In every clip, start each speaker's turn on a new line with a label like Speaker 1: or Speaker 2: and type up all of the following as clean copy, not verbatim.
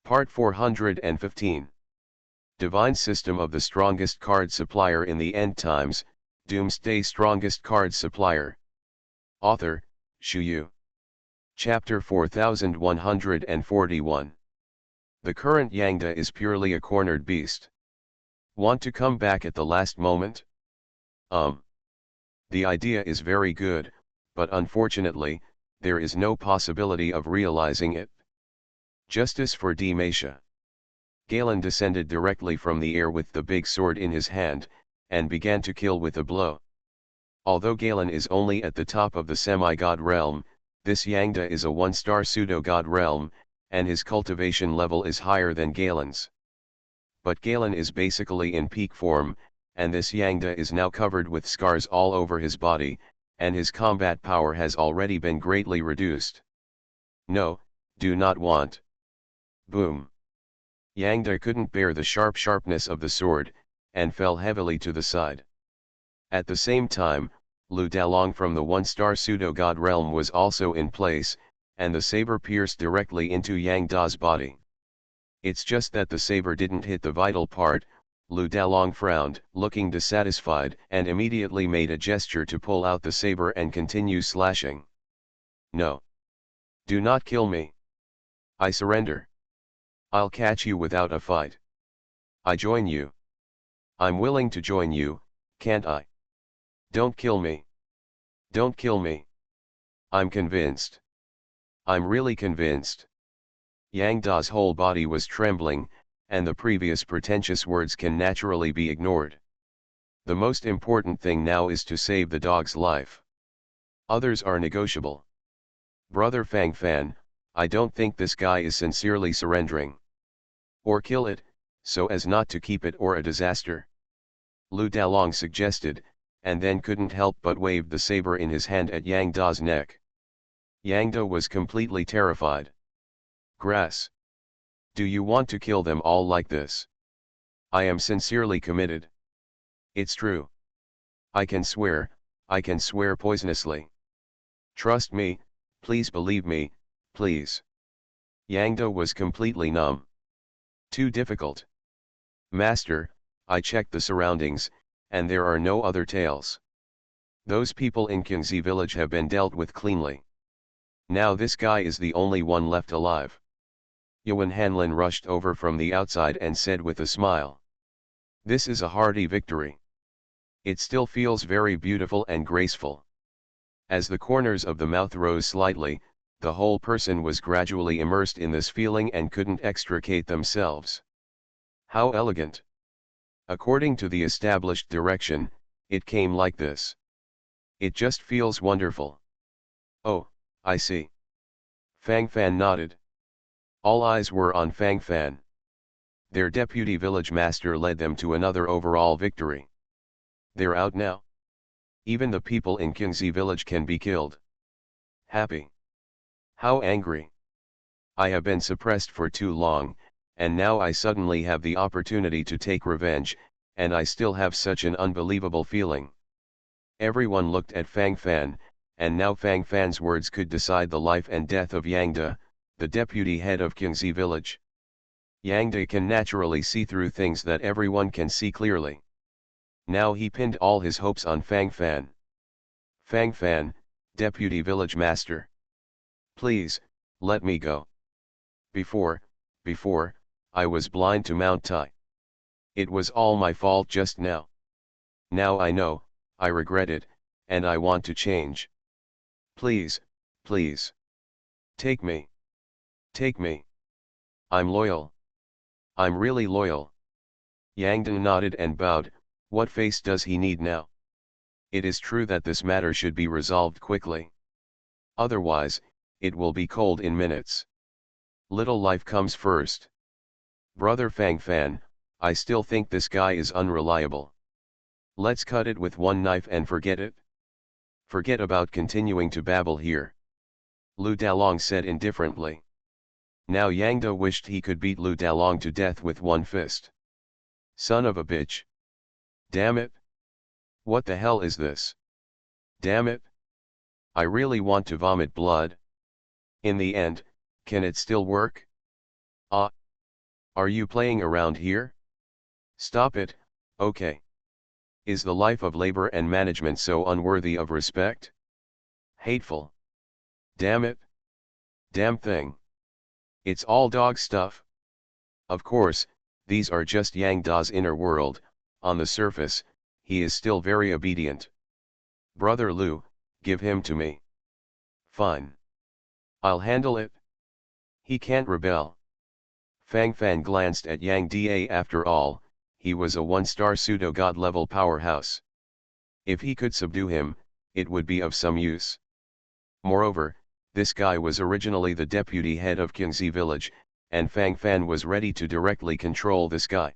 Speaker 1: Part 415. Divine System of the Strongest Card Supplier in the End Times, Doomsday Strongest Card Supplier. Author, Shu. Chapter 4141. The current Yangda is purely a cornered beast. Want to come back at the last moment? The idea is very good, but unfortunately, there is no possibility of realizing it. Justice for Demacia. Galen descended directly from the air with the big sword in his hand, and began to kill with a blow. Although Galen is only at the top of the semi-god realm, this Yangda is a one-star pseudo-god realm, and his cultivation level is higher than Galen's. But Galen is basically in peak form, and this Yangda is now covered with scars all over his body, and his combat power has already been greatly reduced. No, do not want. Boom. Yangda couldn't bear the sharpness of the sword, and fell heavily to the side. At the same time, Lu Dalong from the one-star pseudo-god realm was also in place, and the saber pierced directly into Yangda's body. It's just that the saber didn't hit the vital part. Lu Dalong frowned, looking dissatisfied, and immediately made a gesture to pull out the saber and continue slashing. No. Do not kill me. I surrender. I'll catch you without a fight. I join you. I'm willing to join you, can't I? Don't kill me. Don't kill me. I'm convinced. I'm really convinced. Yangda's whole body was trembling, and the previous pretentious words can naturally be ignored. The most important thing now is to save the dog's life. Others are negotiable. Brother Fang Fan, I don't think this guy is sincerely surrendering. Or kill it, so as not to keep it or a disaster. Lu Dalong suggested, and then couldn't help but wave the saber in his hand at Yangda's neck. Yangda was completely terrified. Grass. Do you want to kill them all like this? I am sincerely committed. It's true. I can swear poisonously. Trust me, please believe me, please. Yangda was completely numb. Too difficult. Master, I checked the surroundings, and there are no other tales. Those people in Qingzi village have been dealt with cleanly. Now this guy is the only one left alive. Yuan Hanlin rushed over from the outside and said with a smile. This is a hearty victory. It still feels very beautiful and graceful. As the corners of the mouth rose slightly, the whole person was gradually immersed in this feeling and couldn't extricate themselves. How elegant! According to the established direction, it came like this. It just feels wonderful. Oh, I see. Fang Fan nodded. All eyes were on Fang Fan. Their deputy village master led them to another overall victory. They're out now. Even the people in Qingzi village can be killed. Happy. How angry. I have been suppressed for too long, and now I suddenly have the opportunity to take revenge, and I still have such an unbelievable feeling. Everyone looked at Fang Fan, and now Fang Fan's words could decide the life and death of Yangda, the deputy head of Qingzi village. Yangda can naturally see through things that everyone can see clearly. Now he pinned all his hopes on Fang Fan. Fang Fan, deputy village master. Please, let me go. Before, I was blind to Mount Tai. It was all my fault just now. Now I know, I regret it, and I want to change. Please, please. Take me. Take me. I'm loyal. I'm really loyal. Yangda nodded and bowed. What face does he need now? It is true that this matter should be resolved quickly. Otherwise, it will be cold in minutes. Little life comes first. Brother Fang Fan, I still think this guy is unreliable. Let's cut it with one knife and forget it. Forget about continuing to babble here. Lu Dalong said indifferently. Now Yangda wished he could beat Lu Dalong to death with one fist. Son of a bitch. Damn it. What the hell is this? Damn it. I really want to vomit blood. In the end, can it still work? Ah, Are you playing around here? Stop it, okay. Is the life of labor and management so unworthy of respect? Hateful. Damn it. Damn thing. It's all dog stuff. Of course, these are just Yang Da's inner world. On the surface, he is still very obedient. Brother Lu, give him to me. Fine. I'll handle it. He can't rebel. Fang Fan glanced at Yang Da. After all, he was a one-star pseudo-god level powerhouse. If he could subdue him, it would be of some use. Moreover, this guy was originally the deputy head of Qingzi village, and Fang Fan was ready to directly control this guy.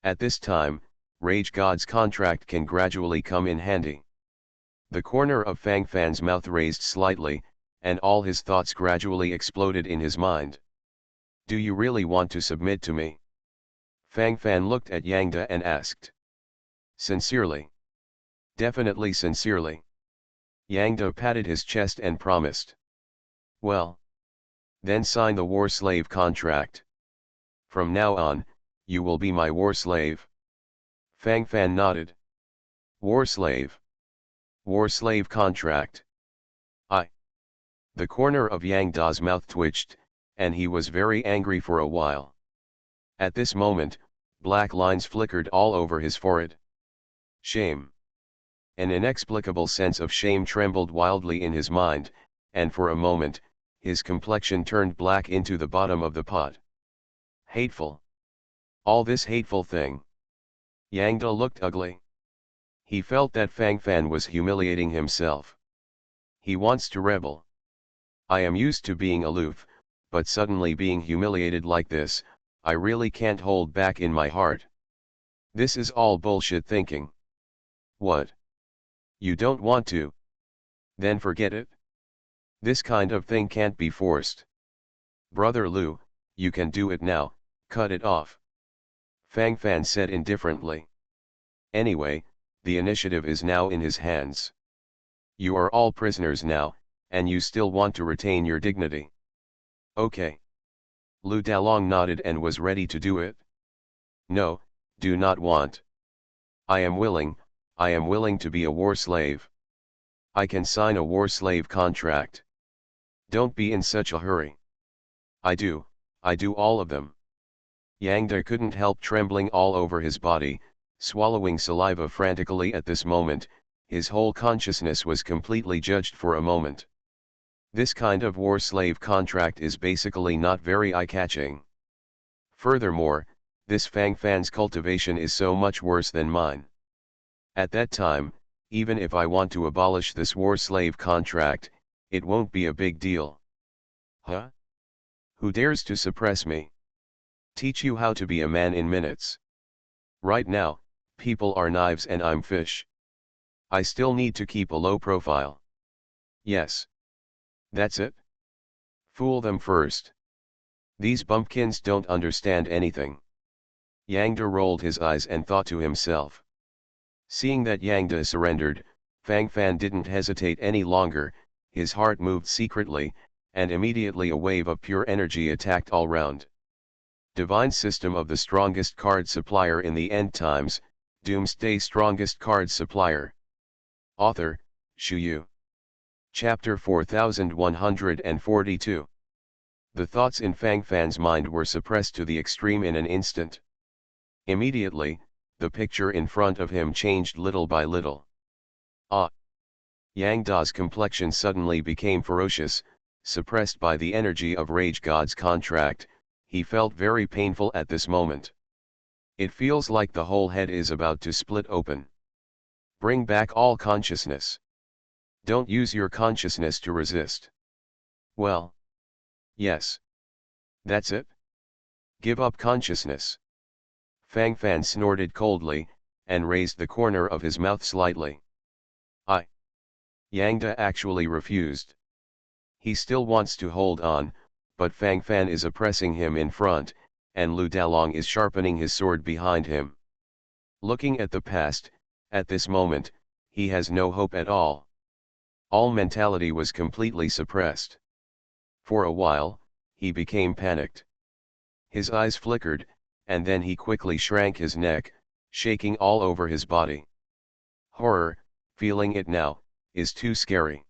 Speaker 1: At this time, Rage God's contract can gradually come in handy. The corner of Fang Fan's mouth raised slightly, and all his thoughts gradually exploded in his mind. Do you really want to submit to me? Fang Fan looked at Yang Da and asked. Sincerely. Definitely sincerely. Yang Da patted his chest and promised. Well. Then sign the war slave contract. From now on, you will be my war slave. Fang Fan nodded. War slave. War slave contract. The corner of Yang Da's mouth twitched, and he was very angry for a while. At this moment, black lines flickered all over his forehead. Shame. An inexplicable sense of shame trembled wildly in his mind, and for a moment, his complexion turned black into the bottom of the pot. Hateful. All this hateful thing. Yang Da looked ugly. He felt that Fang Fan was humiliating himself. He wants to rebel. I am used to being aloof, but suddenly being humiliated like this, I really can't hold back in my heart. This is all bullshit thinking. What? You don't want to? Then forget it. This kind of thing can't be forced. Brother Lu, you can do it now, cut it off. Fang Fan said indifferently. Anyway, the initiative is now in his hands. You are all prisoners now, and you still want to retain your dignity. Okay. Lu Dalong nodded and was ready to do it. No, do not want. I am willing to be a war slave. I can sign a war slave contract. Don't be in such a hurry. I do all of them. Yang Da couldn't help trembling all over his body, swallowing saliva frantically at this moment. His whole consciousness was completely judged for a moment. This kind of war slave contract is basically not very eye-catching. Furthermore, this Fang Fan's cultivation is so much worse than mine. At that time, even if I want to abolish this war slave contract, it won't be a big deal. Huh? Who dares to suppress me? Teach you how to be a man in minutes. Right now, people are knives and I'm fish. I still need to keep a low profile. Yes. That's it. Fool them first. These bumpkins don't understand anything. Yang Da rolled his eyes and thought to himself. Seeing that Yang Da surrendered, Fang Fan didn't hesitate any longer, his heart moved secretly, and immediately a wave of pure energy attacked all round. Divine System of the Strongest Card Supplier in the End Times, Doomsday Strongest Card Supplier. Author, Shu Yu. Chapter 4142. The thoughts in Fang Fan's mind were suppressed to the extreme in an instant. Immediately, the picture in front of him changed little by little. Yang Da's complexion suddenly became ferocious, suppressed by the energy of Rage God's contract. He felt very painful at this moment. It feels like the whole head is about to split open. Bring back all consciousness. Don't use your consciousness to resist. Well. Yes. That's it? Give up consciousness. Fang Fan snorted coldly, and raised the corner of his mouth slightly. Yang Da actually refused. He still wants to hold on, but Fang Fan is oppressing him in front, and Lu Dalong is sharpening his sword behind him. Looking at the past, at this moment, he has no hope at all. All mentality was completely suppressed. For a while, he became panicked. His eyes flickered, and then he quickly shrank his neck, shaking all over his body. Horror, feeling it now, is too scary.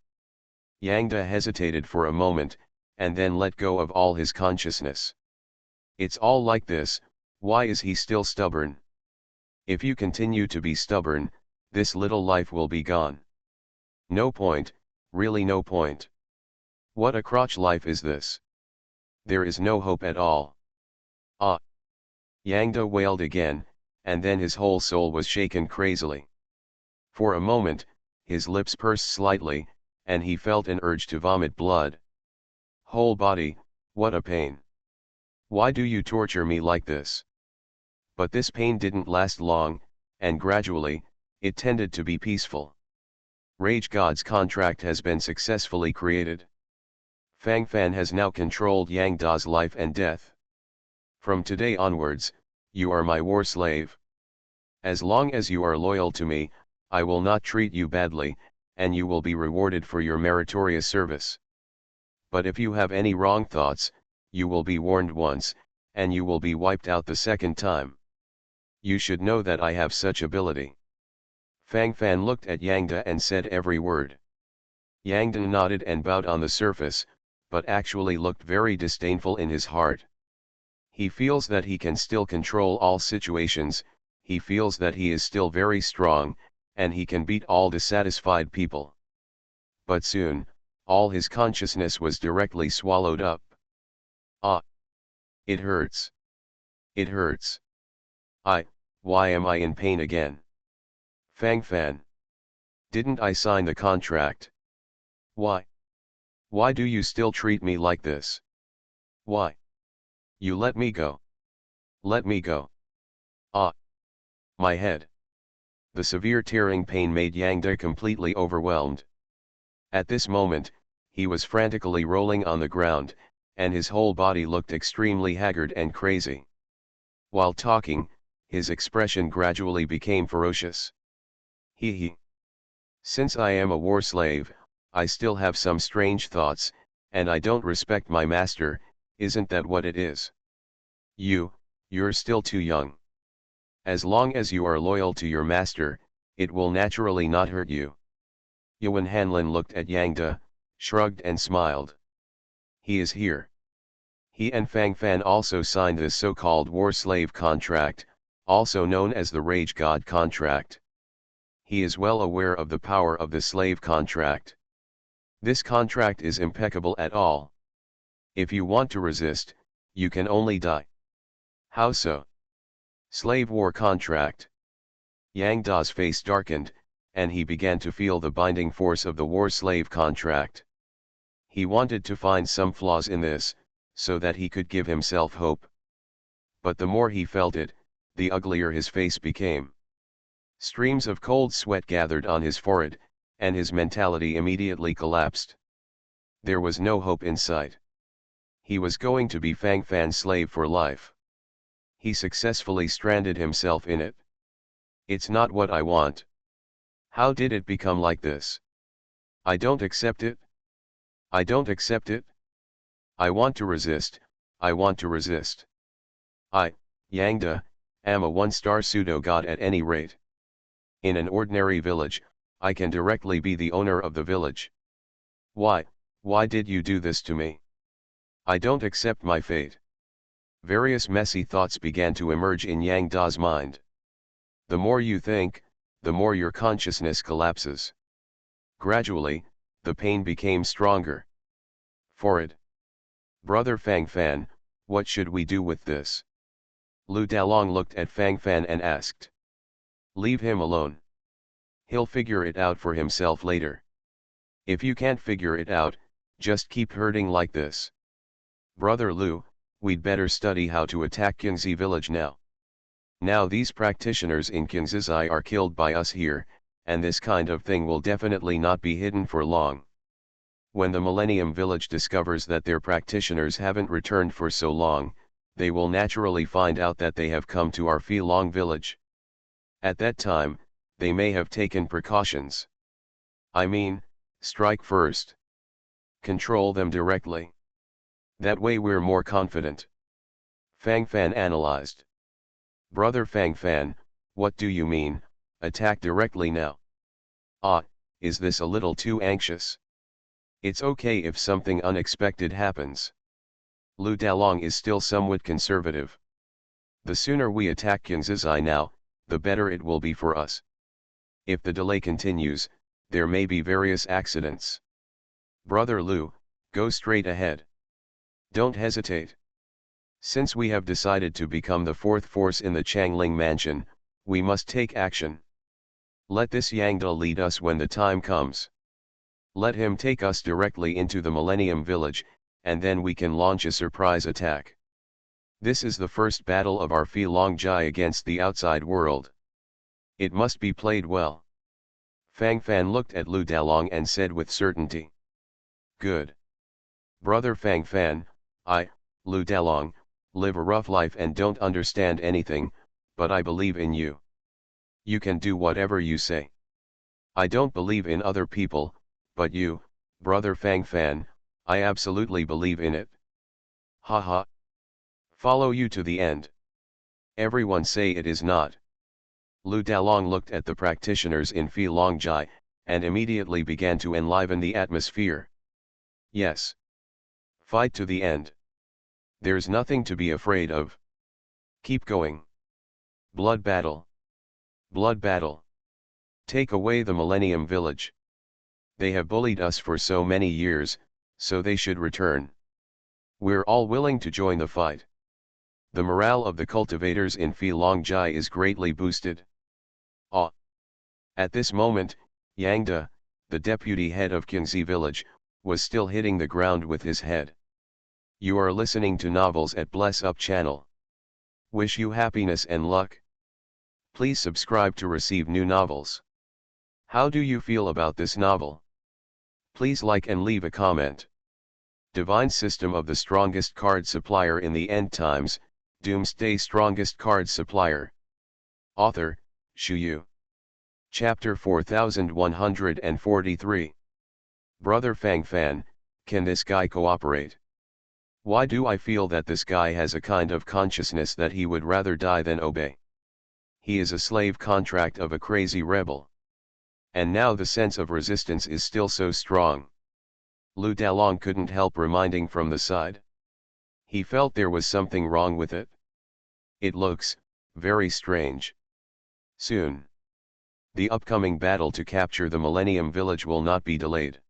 Speaker 1: Yangda hesitated for a moment, and then let go of all his consciousness. It's all like this, why is he still stubborn? If you continue to be stubborn, this little life will be gone. No point, really no point. What a crotch life is this? There is no hope at all. Ah! Yangda wailed again, and then his whole soul was shaken crazily. For a moment, his lips pursed slightly, and he felt an urge to vomit blood. Whole body, what a pain. Why do you torture me like this? But this pain didn't last long, and gradually, it tended to be peaceful. Rage God's contract has been successfully created. Fang Fan has now controlled Yang Da's life and death. From today onwards, you are my war slave. As long as you are loyal to me, I will not treat you badly, and you will be rewarded for your meritorious service. But if you have any wrong thoughts, you will be warned once, and you will be wiped out the second time. You should know that I have such ability. Fang Fan looked at Yangda and said every word. Yangda nodded and bowed on the surface, but actually looked very disdainful in his heart. He feels that he can still control all situations, he feels that he is still very strong, and he can beat all dissatisfied people. But soon, all his consciousness was directly swallowed up. Ah! It hurts. It hurts. Why am I in pain again? Fang Fan. Didn't I sign the contract? Why? Why do you still treat me like this? Why? You let me go. Let me go. Ah! My head. The severe tearing pain made Yangda completely overwhelmed. At this moment, he was frantically rolling on the ground, and his whole body looked extremely haggard and crazy. While talking, his expression gradually became ferocious. He. Since I am a war slave, I still have some strange thoughts, and I don't respect my master, isn't that what it is? You're still too young. As long as you are loyal to your master, it will naturally not hurt you. Yuan Hanlin looked at Yangda, shrugged and smiled. He is here. He and Fang Fan also signed this so-called war slave contract, also known as the Rage God contract. He is well aware of the power of the slave contract. This contract is impeccable at all. If you want to resist, you can only die. How so? Slave war contract. Yang Da's face darkened, and he began to feel the binding force of the war slave contract. He wanted to find some flaws in this, so that he could give himself hope. But the more he felt it, the uglier his face became. Streams of cold sweat gathered on his forehead, and his mentality immediately collapsed. There was no hope in sight. He was going to be Fang Fan's slave for life. He successfully stranded himself in it. It's not what I want. How did it become like this? I don't accept it. I don't accept it. I want to resist, I want to resist. I, Yangda, am a one-star pseudo-god at any rate. In an ordinary village, I can directly be the owner of the village. Why did you do this to me? I don't accept my fate. Various messy thoughts began to emerge in Yang Da's mind. The more you think, the more your consciousness collapses. Gradually, the pain became stronger. Forehead. Brother Fang Fan, what should we do with this? Lu Dalong looked at Fang Fan and asked. Leave him alone. He'll figure it out for himself later. If you can't figure it out, just keep hurting like this. Brother Lu, we'd better study how to attack Qingzi village now. Now these practitioners in Qingzi are killed by us here, and this kind of thing will definitely not be hidden for long. When the Millennium Village discovers that their practitioners haven't returned for so long, they will naturally find out that they have come to our Filong village. At that time, they may have taken precautions. I mean, strike first. Control them directly. That way we're more confident. Fang Fan analyzed. Brother Fang Fan, what do you mean, attack directly now? Ah, is this a little too anxious? It's okay if something unexpected happens. Lu Dalong is still somewhat conservative. The sooner we attack Qingzizai now, the better it will be for us. If the delay continues, there may be various accidents. Brother Lu, go straight ahead. Don't hesitate. Since we have decided to become the fourth force in the Changling Mansion, we must take action. Let this Yangda lead us when the time comes. Let him take us directly into the Millennium Village, and then we can launch a surprise attack. This is the first battle of our Fi Long Jai against the outside world. It must be played well. Fang Fan looked at Lu Dalong and said with certainty. Good. Brother Fang Fan, I, Lu Dalong, live a rough life and don't understand anything, but I believe in you. You can do whatever you say. I don't believe in other people, but you, Brother Fang Fan, I absolutely believe in it. Haha. Follow you to the end. Everyone say it is not. Lu Dalong looked at the practitioners in Fi Long Jai, and immediately began to enliven the atmosphere. Yes. Fight to the end. There's nothing to be afraid of. Keep going. Blood battle. Blood battle. Take away the Millennium Village. They have bullied us for so many years, so they should return. We're all willing to join the fight. The morale of the cultivators in Fi Long Jai is greatly boosted. Ah! At this moment, Yangda, the deputy head of Qingzi village, was still hitting the ground with his head. You are listening to novels at Bless Up channel. Wish you happiness and luck. Please subscribe to receive new novels. How do you feel about this novel? Please like and leave a comment. Divine System of the Strongest Card Supplier in the End Times, Doomsday Strongest Card Supplier. Author, Shu Yu. Chapter 4143. Brother Fang Fan, can this guy cooperate? Why do I feel that this guy has a kind of consciousness that he would rather die than obey? He is a slave contract of a crazy rebel. And now the sense of resistance is still so strong. Lu Dalong couldn't help reminding from the side. He felt there was something wrong with it. It looks very strange. Soon, the upcoming battle to capture the Millennium Village will not be delayed.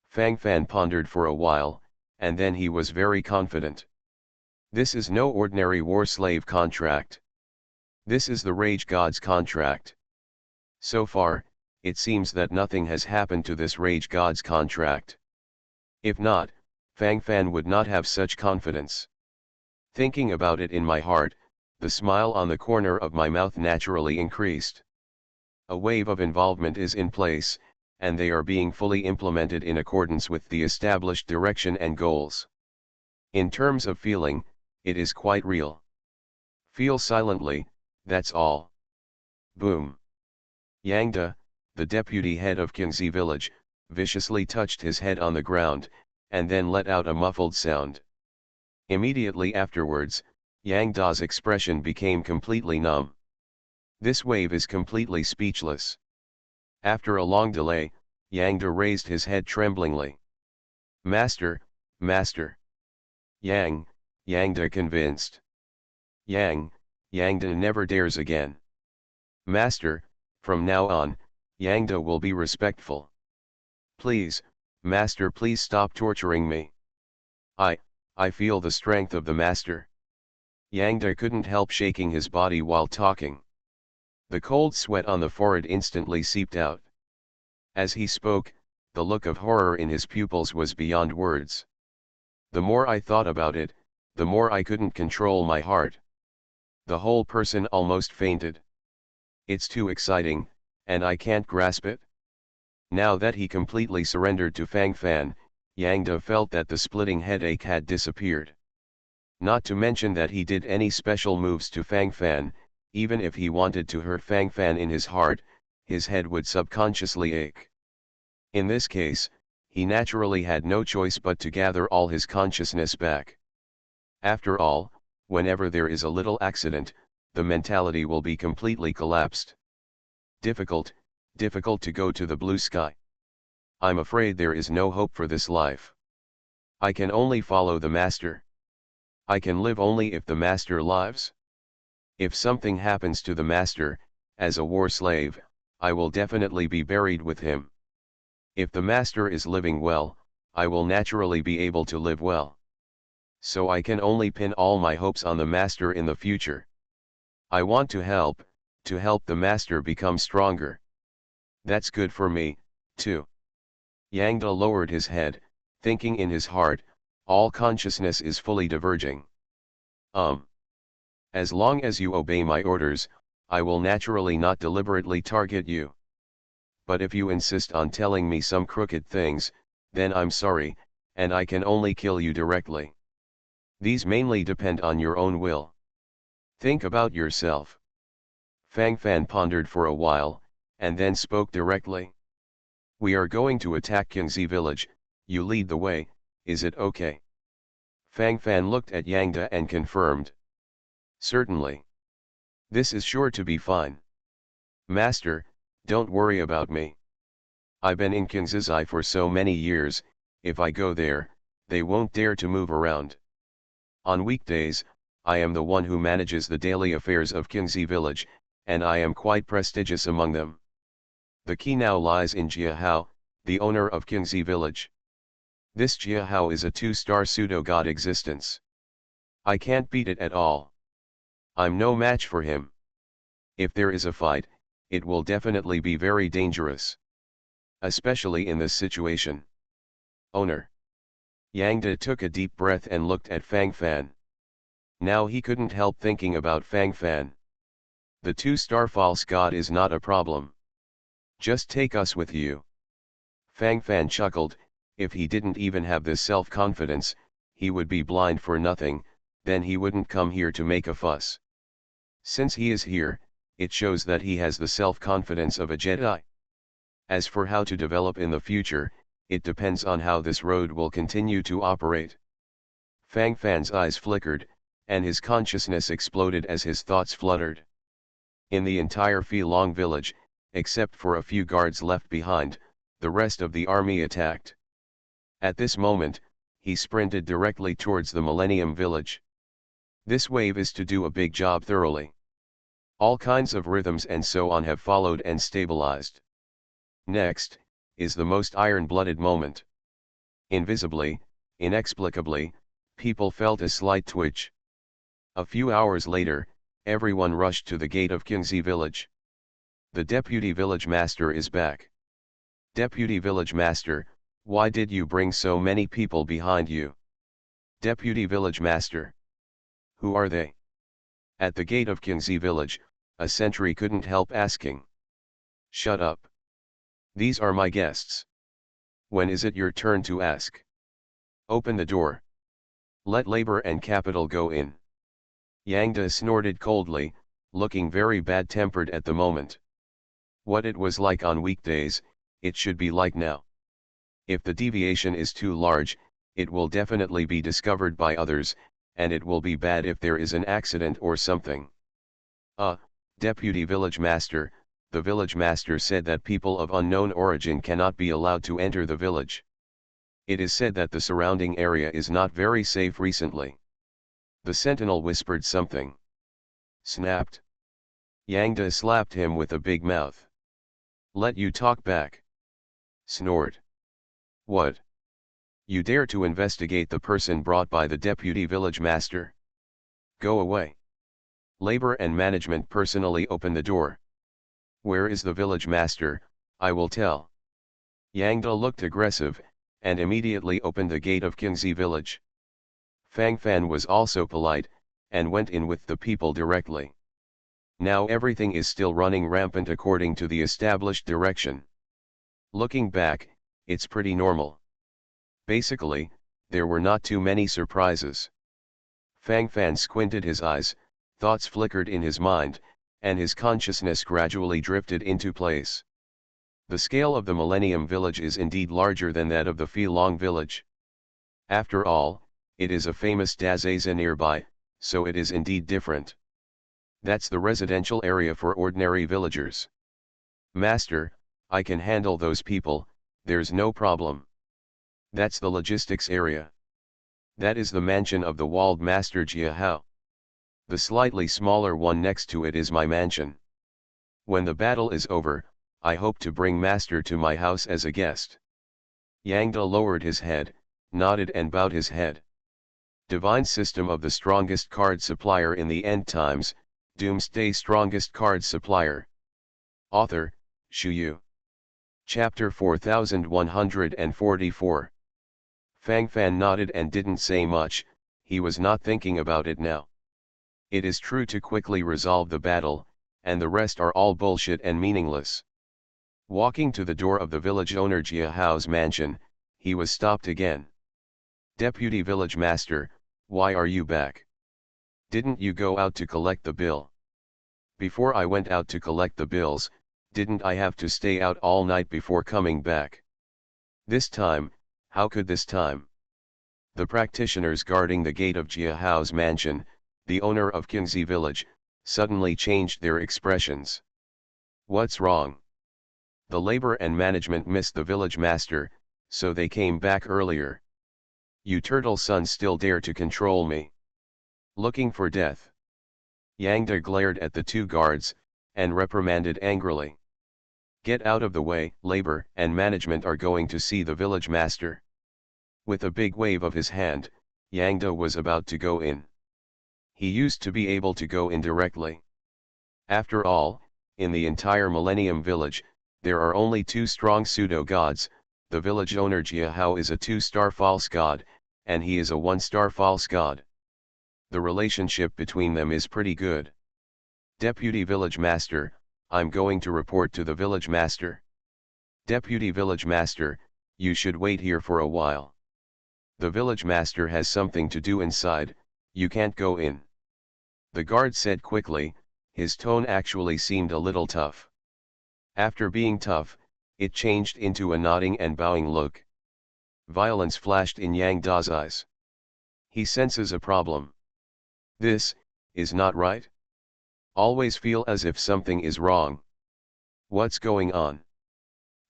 Speaker 1: Fang Fan pondered for a while, and then he was very confident. This is no ordinary war slave contract. This is the Rage God's contract. So far, it seems that nothing has happened to this Rage God's contract. If not, Fang Fan would not have such confidence. Thinking about it in my heart, the smile on the corner of my mouth naturally increased. A wave of involvement is in place, and they are being fully implemented in accordance with the established direction and goals. In terms of feeling, it is quite real. Feel silently, that's all. Boom. Yangda, the deputy head of Qingzi village, viciously touched his head on the ground, and then let out a muffled sound. Immediately afterwards, Yangda's expression became completely numb. This wave is completely speechless. After a long delay, Yangda raised his head tremblingly. Master, Master. Yangda convinced. Yangda never dares again. Master, from now on, Yangda will be respectful. Please, Master, please stop torturing me. I feel the strength of the Master. Yangda couldn't help shaking his body while talking. The cold sweat on the forehead instantly seeped out. As he spoke, the look of horror in his pupils was beyond words. The more I thought about it, the more I couldn't control my heart. The whole person almost fainted. It's too exciting, and I can't grasp it. Now that he completely surrendered to Fang Fan, Yangda felt that the splitting headache had disappeared. Not to mention that he did any special moves to Fang Fan, even if he wanted to hurt Fang Fan in his heart, his head would subconsciously ache. In this case, he naturally had no choice but to gather all his consciousness back. After all, whenever there is a little accident, the mentality will be completely collapsed. Difficult to go to the blue sky. I'm afraid there is no hope for this life. I can only follow the master. I can live only if the master lives. If something happens to the master, as a war slave, I will definitely be buried with him. If the master is living well, I will naturally be able to live well. So I can only pin all my hopes on the master in the future. I want to help the master become stronger. That's good for me, too. Yangda lowered his head, thinking in his heart, all consciousness is fully diverging. As long as you obey my orders, I will naturally not deliberately target you. But if you insist on telling me some crooked things, then I'm sorry, and I can only kill you directly. These mainly depend on your own will. Think about yourself. Fang Fan pondered for a while, and then spoke directly. We are going to attack Qingzi village, you lead the way, is it okay? Fang Fan looked at Yangda and confirmed. Certainly. This is sure to be fine. Master, don't worry about me. I've been in Qingzi for so many years, if I go there, they won't dare to move around. On weekdays, I am the one who manages the daily affairs of Qingzi village, and I am quite prestigious among them. The key now lies in Jiahao, the owner of Qingzi village. This Jiahao is a 2-star pseudo-god existence. I can't beat it at all. I'm no match for him. If there is a fight, it will definitely be very dangerous. Especially in this situation. Owner. Yangda took a deep breath and looked at Fang Fan. Now he couldn't help thinking about Fang Fan. The 2-star false god is not a problem. Just take us with you. Fang Fan chuckled, if he didn't even have this self-confidence, he would be blind for nothing, then he wouldn't come here to make a fuss. Since he is here, it shows that he has the self-confidence of a Jedi. As for how to develop in the future, it depends on how this road will continue to operate. Fang Fan's eyes flickered, and his consciousness exploded as his thoughts fluttered. In the entire Filong village, except for a few guards left behind, the rest of the army attacked. At this moment, he sprinted directly towards the Millennium Village. This wave is to do a big job thoroughly. All kinds of rhythms and so on have followed and stabilized. Next, is the most iron-blooded moment. Invisibly, inexplicably, people felt a slight twitch. A few hours later, everyone rushed to the gate of Qingzi village. The deputy village master is back. Deputy village master, why did you bring so many people behind you? Deputy village master. Who are they? At the gate of Qingzi village, a sentry couldn't help asking. Shut up. These are my guests. When is it your turn to ask? Open the door. Let labor and capital go in. Yangda snorted coldly, looking very bad-tempered at the moment. What it was like on weekdays, it should be like now. If the deviation is too large, it will definitely be discovered by others, and it will be bad if there is an accident or something. Deputy village master, the village master said that people of unknown origin cannot be allowed to enter the village. It is said that the surrounding area is not very safe recently. The sentinel whispered something. Snapped. Yangda slapped him with a big mouth. Let you talk back. Snort. What? You dare to investigate the person brought by the deputy village master? Go away. Labor and management personally open the door. Where is the village master? I will tell. Yangda looked aggressive, and immediately opened the gate of Qingzi village. Fang Fan was also polite, and went in with the people directly. Now everything is still running rampant according to the established direction. Looking back, it's pretty normal. Basically, there were not too many surprises. Fang Fan squinted his eyes, thoughts flickered in his mind, and his consciousness gradually drifted into place. The scale of the Millennium Village is indeed larger than that of the Filong Village. After all, it is a famous dazaza nearby, so it is indeed different. That's the residential area for ordinary villagers. Master, I can handle those people, there's no problem. That's the logistics area. That is the mansion of the walled Master Jiahao. The slightly smaller one next to it is my mansion. When the battle is over, I hope to bring Master to my house as a guest. Yang Da lowered his head, nodded and bowed his head. Divine system of the strongest card supplier in the end times, Doomsday strongest card supplier. Author, Shu Yu. Chapter 4144. Fang Fan nodded and didn't say much, he was not thinking about it now. It is true to quickly resolve the battle, and the rest are all bullshit and meaningless. Walking to the door of the village owner Jia Hao's mansion, he was stopped again. Deputy Village Master, why are you back? Didn't you go out to collect the bill? Before I went out to collect the bills, didn't I have to stay out all night before coming back? This time, how could this time? The practitioners guarding the gate of Jia Hao's mansion, the owner of Qingzi village, suddenly changed their expressions. What's wrong? The labor and management missed the village master, so they came back earlier. You turtle sons still dare to control me. Looking for death. Yang Da glared at the two guards, and reprimanded angrily. Get out of the way, labor and management are going to see the village master. With a big wave of his hand, Yang Da was about to go in. He used to be able to go in directly. After all, in the entire Millennium Village, there are only two strong pseudo-gods. The village owner Jia Hao is a 2-star false god, and he is a 1-star false god. The relationship between them is pretty good. Deputy Village Master, I'm going to report to the Village Master. Deputy Village Master, you should wait here for a while. The Village Master has something to do inside, you can't go in. The guard said quickly, his tone actually seemed a little tough. After being tough, it changed into a nodding and bowing look. Violence flashed in Yang Da's eyes. He senses a problem. This is not right. Always feel as if something is wrong. What's going on?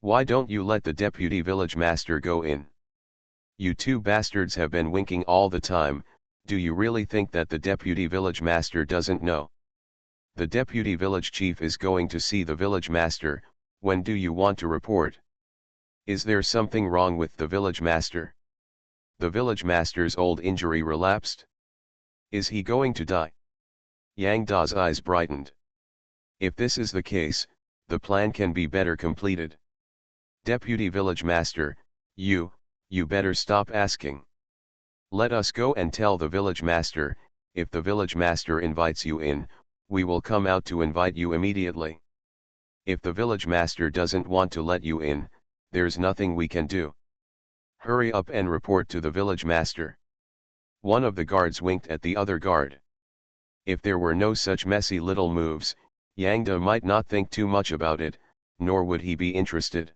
Speaker 1: Why don't you let the deputy village master go in? You two bastards have been winking all the time, do you really think that the deputy village master doesn't know? The deputy village chief is going to see the village master, when do you want to report? Is there something wrong with the village master? The village master's old injury relapsed? Is he going to die? Yang Da's eyes brightened. If this is the case, the plan can be better completed. Deputy village master, you better stop asking. Let us go and tell the village master, if the village master invites you in, we will come out to invite you immediately. If the village master doesn't want to let you in, there's nothing we can do. Hurry up and report to the village master. One of the guards winked at the other guard. If there were no such messy little moves, Yang Da might not think too much about it, nor would he be interested.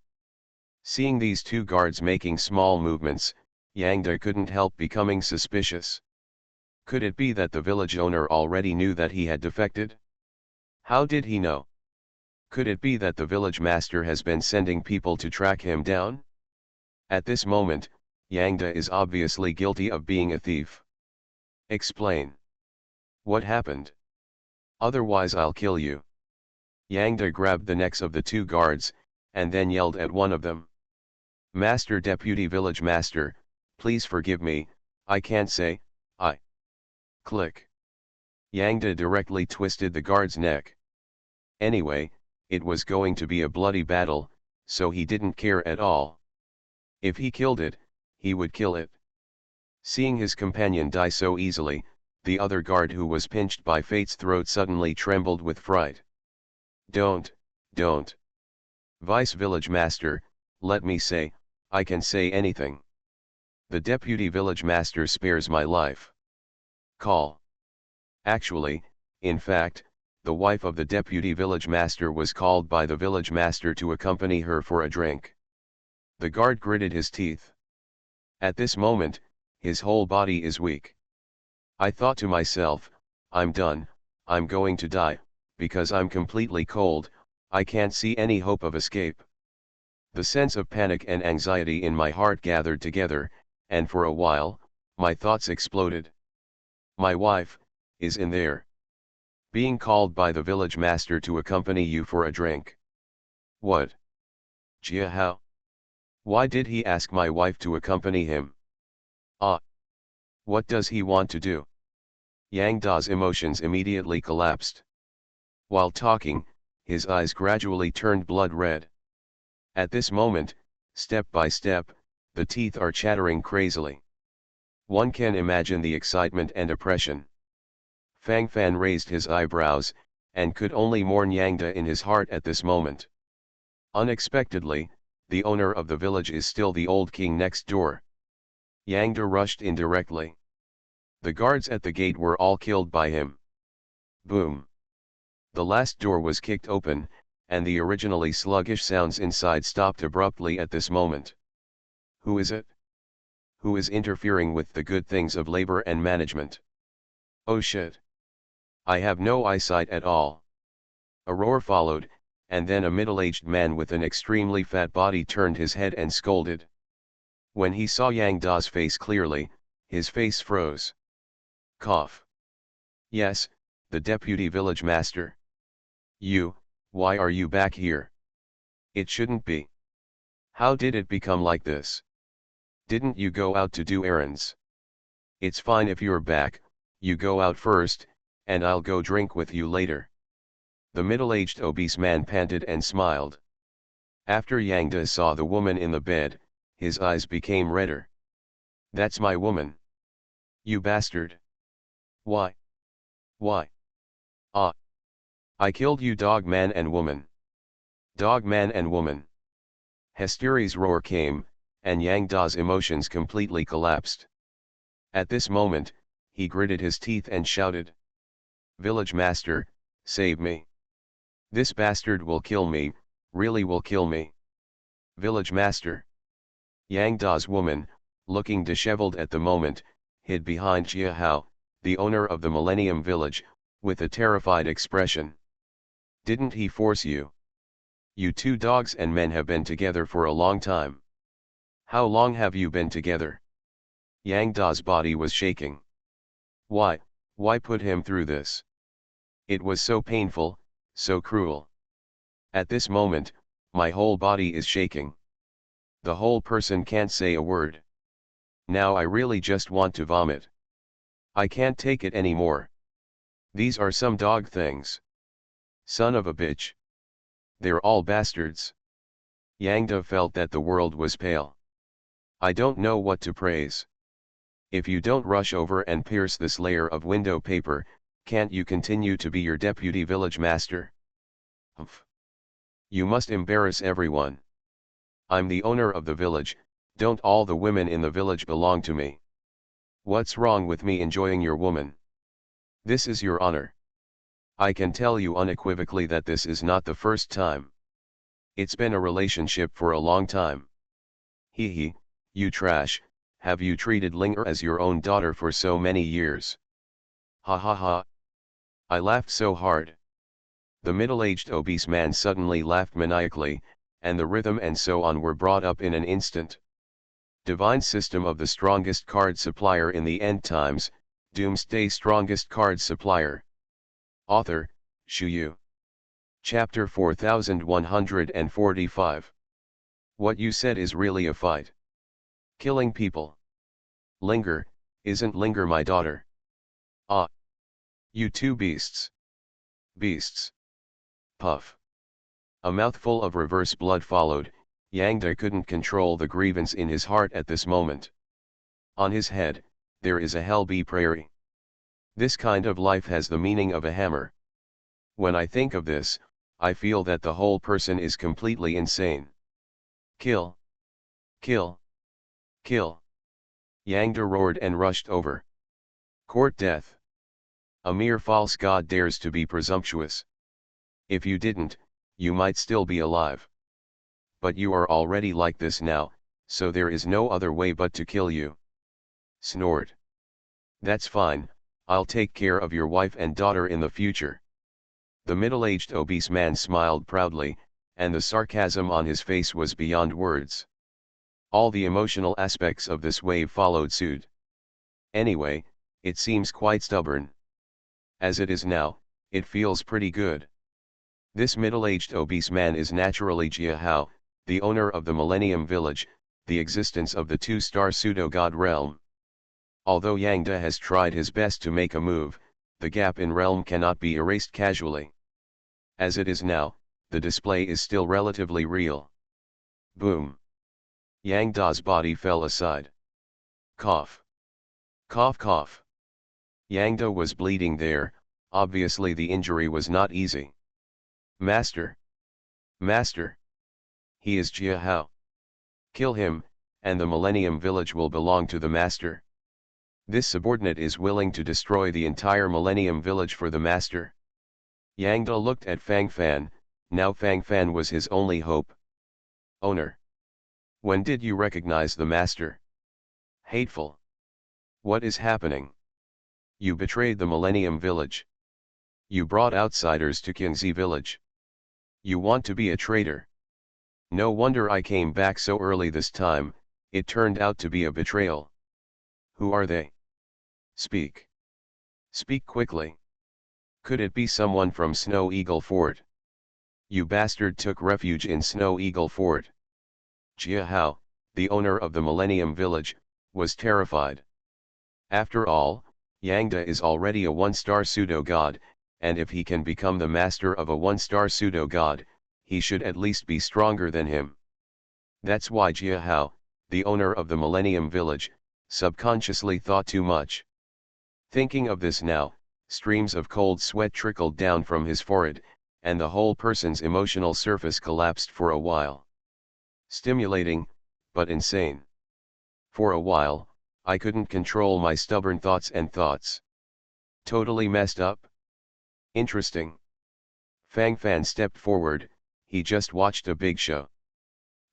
Speaker 1: Seeing these two guards making small movements, Yang Da couldn't help becoming suspicious. Could it be that the village owner already knew that he had defected? How did he know? Could it be that the village master has been sending people to track him down? At this moment, Yang Da is obviously guilty of being a thief. Explain. What happened? Otherwise I'll kill you. Yang Da grabbed the necks of the two guards, and then yelled at one of them. Master Deputy Village Master, please forgive me, I can't say, I. Click. Yang Da directly twisted the guard's neck. Anyway, it was going to be a bloody battle, so he didn't care at all. If he killed it, he would kill it. Seeing his companion die so easily, the other guard who was pinched by fate's throat suddenly trembled with fright. Don't. Vice Village Master, let me say, I can say anything. The Deputy Village Master spares my life. Call. Actually, in fact, the wife of the Deputy Village Master was called by the Village Master to accompany her for a drink. The guard gritted his teeth. At this moment, his whole body is weak. I thought to myself, I'm done, I'm going to die, because I'm completely cold, I can't see any hope of escape. The sense of panic and anxiety in my heart gathered together, and for a while, my thoughts exploded. My wife is in there. Being called by the village master to accompany you for a drink. What? Jia how? Why did he ask my wife to accompany him? Ah. What does he want to do? Yang Da's emotions immediately collapsed. While talking, his eyes gradually turned blood red. At this moment, step by step, the teeth are chattering crazily. One can imagine the excitement and oppression. Fang Fan raised his eyebrows, and could only mourn Yang Da in his heart at this moment. Unexpectedly, the owner of the village is still the old king next door. Yang Da rushed in directly. The guards at the gate were all killed by him. Boom! The last door was kicked open, and the originally sluggish sounds inside stopped abruptly at this moment. Who is it? Who is interfering with the good things of labor and management? Oh shit! I have no eyesight at all. A roar followed, and then a middle-aged man with an extremely fat body turned his head and scolded. When he saw Yang Da's face clearly, his face froze. Cough. Yes, the deputy village master. You, why are you back here? It shouldn't be. How did it become like this? Didn't you go out to do errands? It's fine if you're back, you go out first, and I'll go drink with you later. The middle-aged obese man panted and smiled. After Yang Da saw the woman in the bed, his eyes became redder. That's my woman. You bastard. Why? Why? Ah. I killed you, dog man and woman. Dog man and woman. Hysteria's roar came, and Yang Da's emotions completely collapsed. At this moment, he gritted his teeth and shouted. Village master, save me. This bastard will kill me, really will kill me. Village master. Yang Da's woman, looking disheveled at the moment, hid behind Jia Hao, the owner of the Millennium Village, with a terrified expression. Didn't he force you? You two dogs and men have been together for a long time. How long have you been together? Yang Da's body was shaking. Why put him through this? It was so painful, so cruel. At this moment, my whole body is shaking. The whole person can't say a word. Now I really just want to vomit. I can't take it anymore. These are some dog things. Son of a bitch. They're all bastards. Yang Da felt that the world was pale. I don't know what to praise. If you don't rush over and pierce this layer of window paper, can't you continue to be your deputy village master? Humph. You must embarrass everyone. I'm the owner of the village, don't all the women in the village belong to me? What's wrong with me enjoying your woman? This is your honor. I can tell you unequivocally that this is not the first time. It's been a relationship for a long time. Hee hee, you trash, have you treated Linger as your own daughter for so many years? Ha ha ha. I laughed so hard. The middle-aged obese man suddenly laughed maniacally, and the rhythm and so on were brought up in an instant. Divine system of the strongest card supplier in the end times, Doomsday strongest card supplier. Author, Shu Yu. Chapter 4145. What you said is really a fight. Killing people. Linger, isn't Linger my daughter? Ah. You two beasts. Beasts. Puff. A mouthful of reverse blood followed. Yang Da couldn't control the grievance in his heart at this moment. On his head, there is a hell-bee prairie. This kind of life has the meaning of a hammer. When I think of this, I feel that the whole person is completely insane. Kill. Kill. Kill. Yang Da roared and rushed over. Court death. A mere false god dares to be presumptuous. If you didn't, you might still be alive. But you are already like this now, so there is no other way but to kill you. Snort. That's fine, I'll take care of your wife and daughter in the future. The middle-aged obese man smiled proudly, and the sarcasm on his face was beyond words. All the emotional aspects of this wave followed suit. Anyway, it seems quite stubborn. As it is now, it feels pretty good. This middle-aged obese man is naturally Jia Hao, the owner of the Millennium Village, the existence of the two-star pseudo-god realm. Although Yang De has tried his best to make a move, the gap in realm cannot be erased casually. As it is now, the display is still relatively real. Boom. Yang Da's body fell aside. Cough. Cough cough. Yang Da was bleeding there, obviously the injury was not easy. Master. Master. He is Jia Hao. Kill him, and the Millennium Village will belong to the Master. This subordinate is willing to destroy the entire Millennium Village for the Master. Yang Da looked at Fang Fan, now Fang Fan was his only hope. Owner. When did you recognize the Master? Hateful. What is happening? You betrayed the Millennium Village. You brought outsiders to Qingzi Village. You want to be a traitor. No wonder I came back so early this time, it turned out to be a betrayal. Who are they? Speak. Speak quickly. Could it be someone from Snow Eagle Fort? You bastard took refuge in Snow Eagle Fort. Jia Hao, the owner of the Millennium Village, was terrified. After all, Yang De is already a one-star pseudo-god, and if he can become the master of a one-star pseudo-god, he should at least be stronger than him. That's why Jia Hao, the owner of the Millennium Village, subconsciously thought too much. Thinking of this now, streams of cold sweat trickled down from his forehead, and the whole person's emotional surface collapsed for a while. Stimulating, but insane. For a while, I couldn't control my stubborn thoughts and thoughts. Totally messed up? Interesting. Fang Fan stepped forward, he just watched a big show.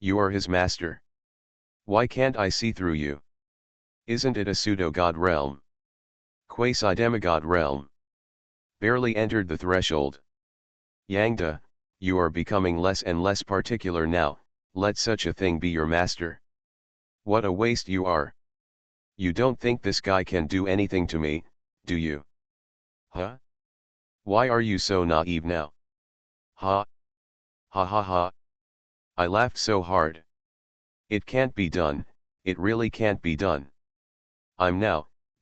Speaker 1: You are his master. Why can't I see through you? Isn't it a pseudo-god realm? Quasi-demigod realm. Barely entered the threshold. Yang De, you are becoming less and less particular now, let such a thing be your master. What a waste you are. You don't think this guy can do anything to me, do you? Huh? Why are you so naive now? Ha! Ha ha ha! I laughed so hard. It can't be done, it really can't be done.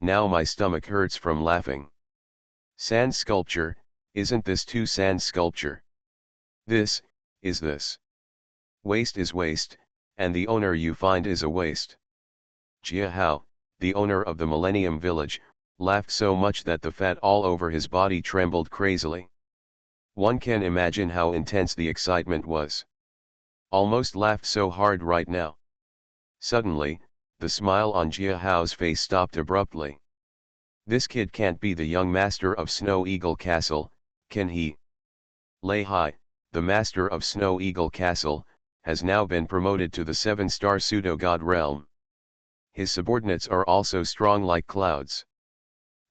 Speaker 1: Now my stomach hurts from laughing. Sand sculpture, isn't this too sand sculpture? This, is this. Waste is waste, and the owner you find is a waste. Jia Hao, the owner of the Millennium Village, laughed so much that the fat all over his body trembled crazily. One can imagine how intense the excitement was. Almost laughed so hard right now. Suddenly, the smile on Jia Hao's face stopped abruptly. This kid can't be the young master of Snow Eagle Castle, can he? Lei Hai, the master of Snow Eagle Castle, has now been promoted to the 7-star pseudo-god realm. His subordinates are also strong like clouds.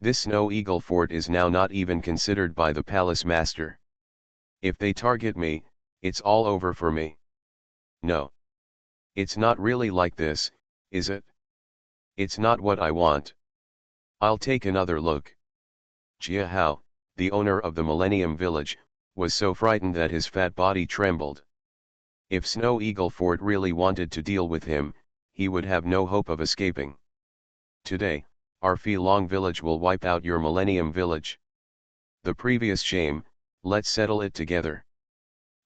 Speaker 1: This Snow Eagle Fort is now not even considered by the palace master. If they target me, it's all over for me. No. It's not really like this, is it? It's not what I want. I'll take another look. Jia Hao, the owner of the Millennium Village, was so frightened that his fat body trembled. If Snow Eagle Fort really wanted to deal with him, he would have no hope of escaping. Today, our Long village will wipe out your Millennium Village. The previous shame, let's settle it together.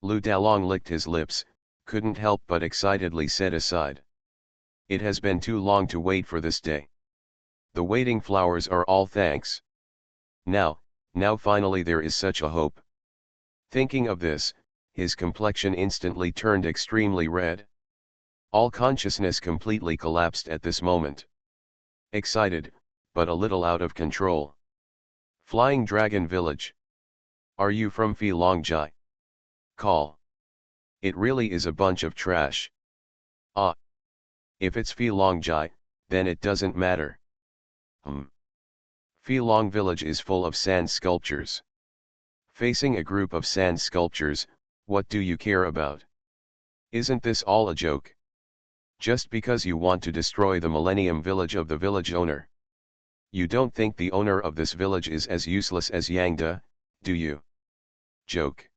Speaker 1: Lu Dalong licked his lips, couldn't help but excitedly said aside. It has been too long to wait for this day. The waiting flowers are all thanks. Now finally there is such a hope. Thinking of this, his complexion instantly turned extremely red. All consciousness completely collapsed at this moment. Excited, but a little out of control. Flying Dragon Village. Are you from Longjai? Call. It really is a bunch of trash. Ah. If it's Longjai, then it doesn't matter. Long village is full of sand sculptures. Facing a group of sand sculptures, what do you care about? Isn't this all a joke? Just because you want to destroy the Millennium Village of the village owner. You don't think the owner of this village is as useless as Yangda, do you? Joke.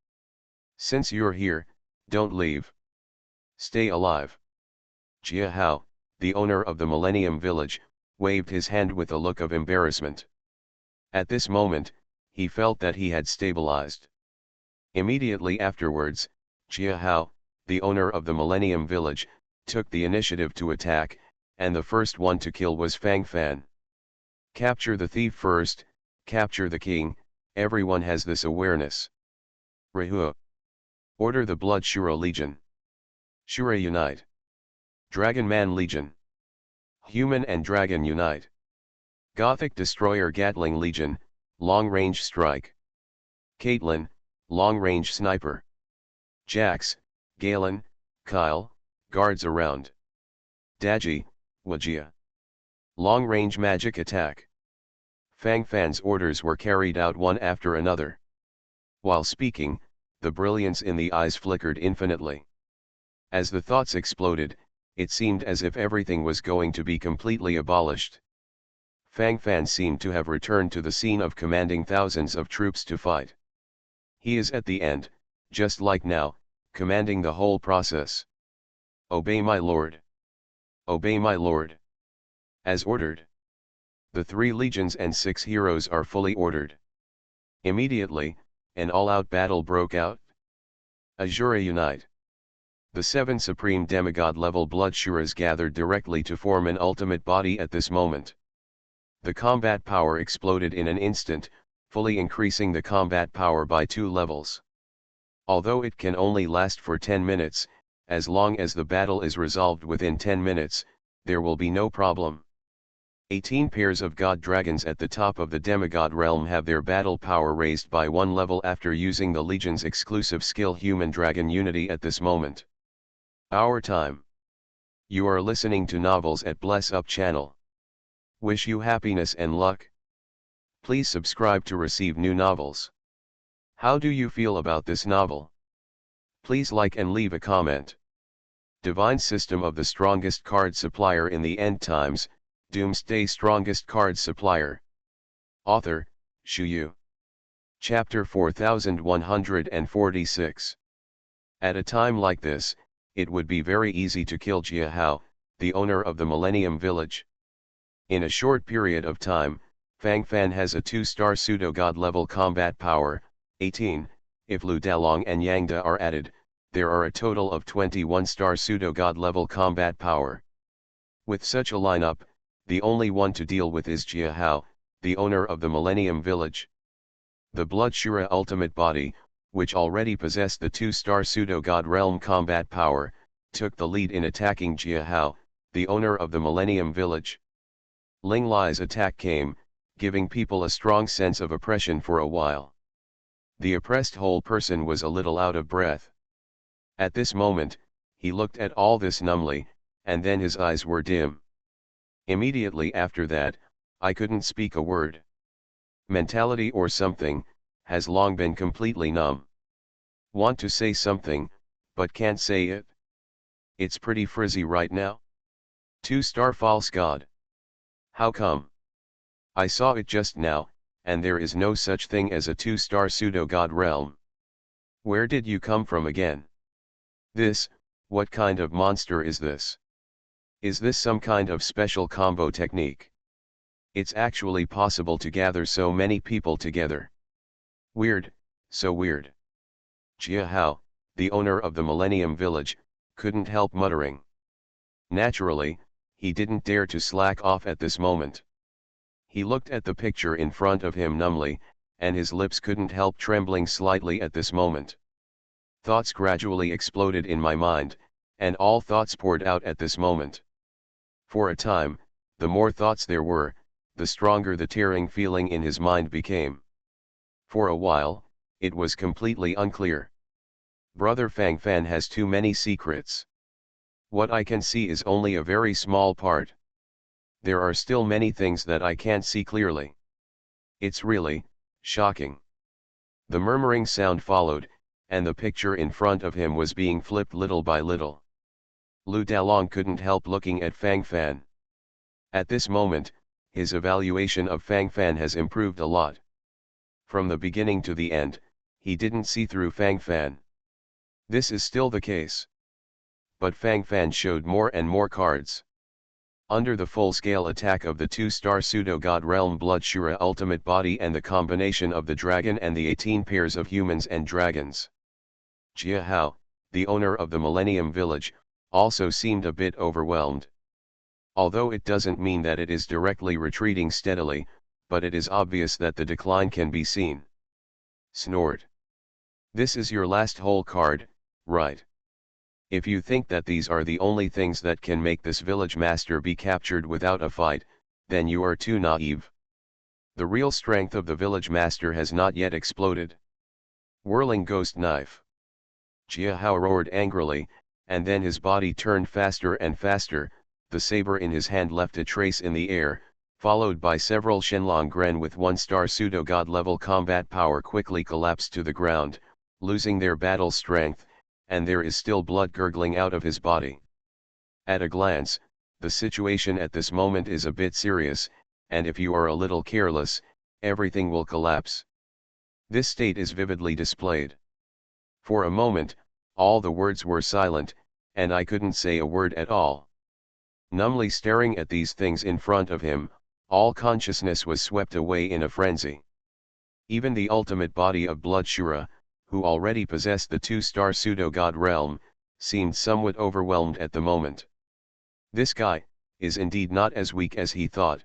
Speaker 1: Since you're here, don't leave. Stay alive. Jia Hao, the owner of the Millennium Village, waved his hand with a look of embarrassment. At this moment, he felt that he had stabilized. Immediately afterwards, Jia Hao, the owner of the Millennium Village, took the initiative to attack, and the first one to kill was Fang Fan. Capture the thief first, capture the king, everyone has this awareness. Rahua. Order the Blood Shura Legion. Shura unite. Dragon Man Legion. Human and Dragon unite. Gothic Destroyer Gatling Legion, long range strike. Caitlin, long range sniper. Jax, Galen, Kyle, guards around. Daji, Wajia. Long range magic attack. Fang Fan's orders were carried out one after another. While speaking, the brilliance in the eyes flickered infinitely. As the thoughts exploded, it seemed as if everything was going to be completely abolished. Fang Fan seemed to have returned to the scene of commanding thousands of troops to fight. He is at the end, just like now, commanding the whole process. Obey my lord. Obey my lord. As ordered. The 3 legions and 6 heroes are fully ordered. Immediately, an all-out battle broke out. Azura unite. The 7 supreme demigod-level blood shuras gathered directly to form an ultimate body at this moment. The combat power exploded in an instant, fully increasing the combat power by 2 levels. Although it can only last for 10 minutes, as long as the battle is resolved within 10 minutes, there will be no problem. 18 pairs of god dragons at the top of the demigod realm have their battle power raised by 1 level after using the Legion's exclusive skill Human Dragon Unity at this moment. Our time. You are listening to Novels at Bless Up channel. Wish you happiness and luck. Please subscribe to receive new novels. How do you feel about this novel? Please like and leave a comment. Divine System of the Strongest Card Supplier in the End Times, Doomsday Strongest Card Supplier. Author, Shu Yu. Chapter 4146. At a time like this, it would be very easy to kill Jia Hao, the owner of the Millennium Village. In a short period of time, Fang Fan has a 2-star pseudo-god level combat power, 18, if Lu Dalong and Yangda are added, there are a total of 21-star pseudo-god level combat power. With such a lineup, the only one to deal with is Jia Hao, the owner of the Millennium Village. The Blood Shura Ultimate Body, which already possessed the 2-star pseudo-god realm combat power, took the lead in attacking Jia Hao, the owner of the Millennium Village. Ling Lai's attack came, giving people a strong sense of oppression for a while. The oppressed whole person was a little out of breath. At this moment, he looked at all this numbly, and then his eyes were dim. Immediately after that, I couldn't speak a word. Mentality or something, has long been completely numb. Want to say something, but can't say it. It's pretty frizzy right now. 2-star false god. How come? I saw it just now, and there is no such thing as a 2-star pseudo-god realm. Where did you come from again? What kind of monster is this? Is this some kind of special combo technique? It's actually possible to gather so many people together. Weird, so weird. Jia Hao, the owner of the Millennium Village, couldn't help muttering. Naturally, he didn't dare to slack off at this moment. He looked at the picture in front of him numbly, and his lips couldn't help trembling slightly at this moment. Thoughts gradually exploded in my mind, and all thoughts poured out at this moment. For a time, the more thoughts there were, the stronger the tearing feeling in his mind became. For a while, it was completely unclear. Brother Fang Fan has too many secrets. What I can see is only a very small part. There are still many things that I can't see clearly. It's really shocking. The murmuring sound followed, and the picture in front of him was being flipped little by little. Lu Dalong couldn't help looking at Fang Fan. At this moment, his evaluation of Fang Fan has improved a lot. From the beginning to the end, he didn't see through Fang Fan. This is still the case. But Fang Fan showed more and more cards. Under the full-scale attack of the 2-star pseudo-god realm Blood Shura ultimate body and the combination of the dragon and the 18 pairs of humans and dragons. Jia Hao, the owner of the Millennium Village, also seemed a bit overwhelmed. Although it doesn't mean that it is directly retreating steadily, but it is obvious that the decline can be seen. Snort. This is your last whole card, right? If you think that these are the only things that can make this village master be captured without a fight, then you are too naive. The real strength of the village master has not yet exploded. Whirling ghost knife. Jia Hao roared angrily, and then his body turned faster and faster. The saber in his hand left a trace in the air, followed by several Shenlong Gren with 1-star pseudo-god level combat power quickly collapsed to the ground, losing their battle strength, and there is still blood gurgling out of his body. At a glance, the situation at this moment is a bit serious, and if you are a little careless, everything will collapse. This state is vividly displayed. For a moment, all the words were silent, and I couldn't say a word at all. Numbly staring at these things in front of him, all consciousness was swept away in a frenzy. Even the ultimate body of Blood Shura, who already possessed the 2-star pseudo-god realm, seemed somewhat overwhelmed at the moment. This guy is indeed not as weak as he thought.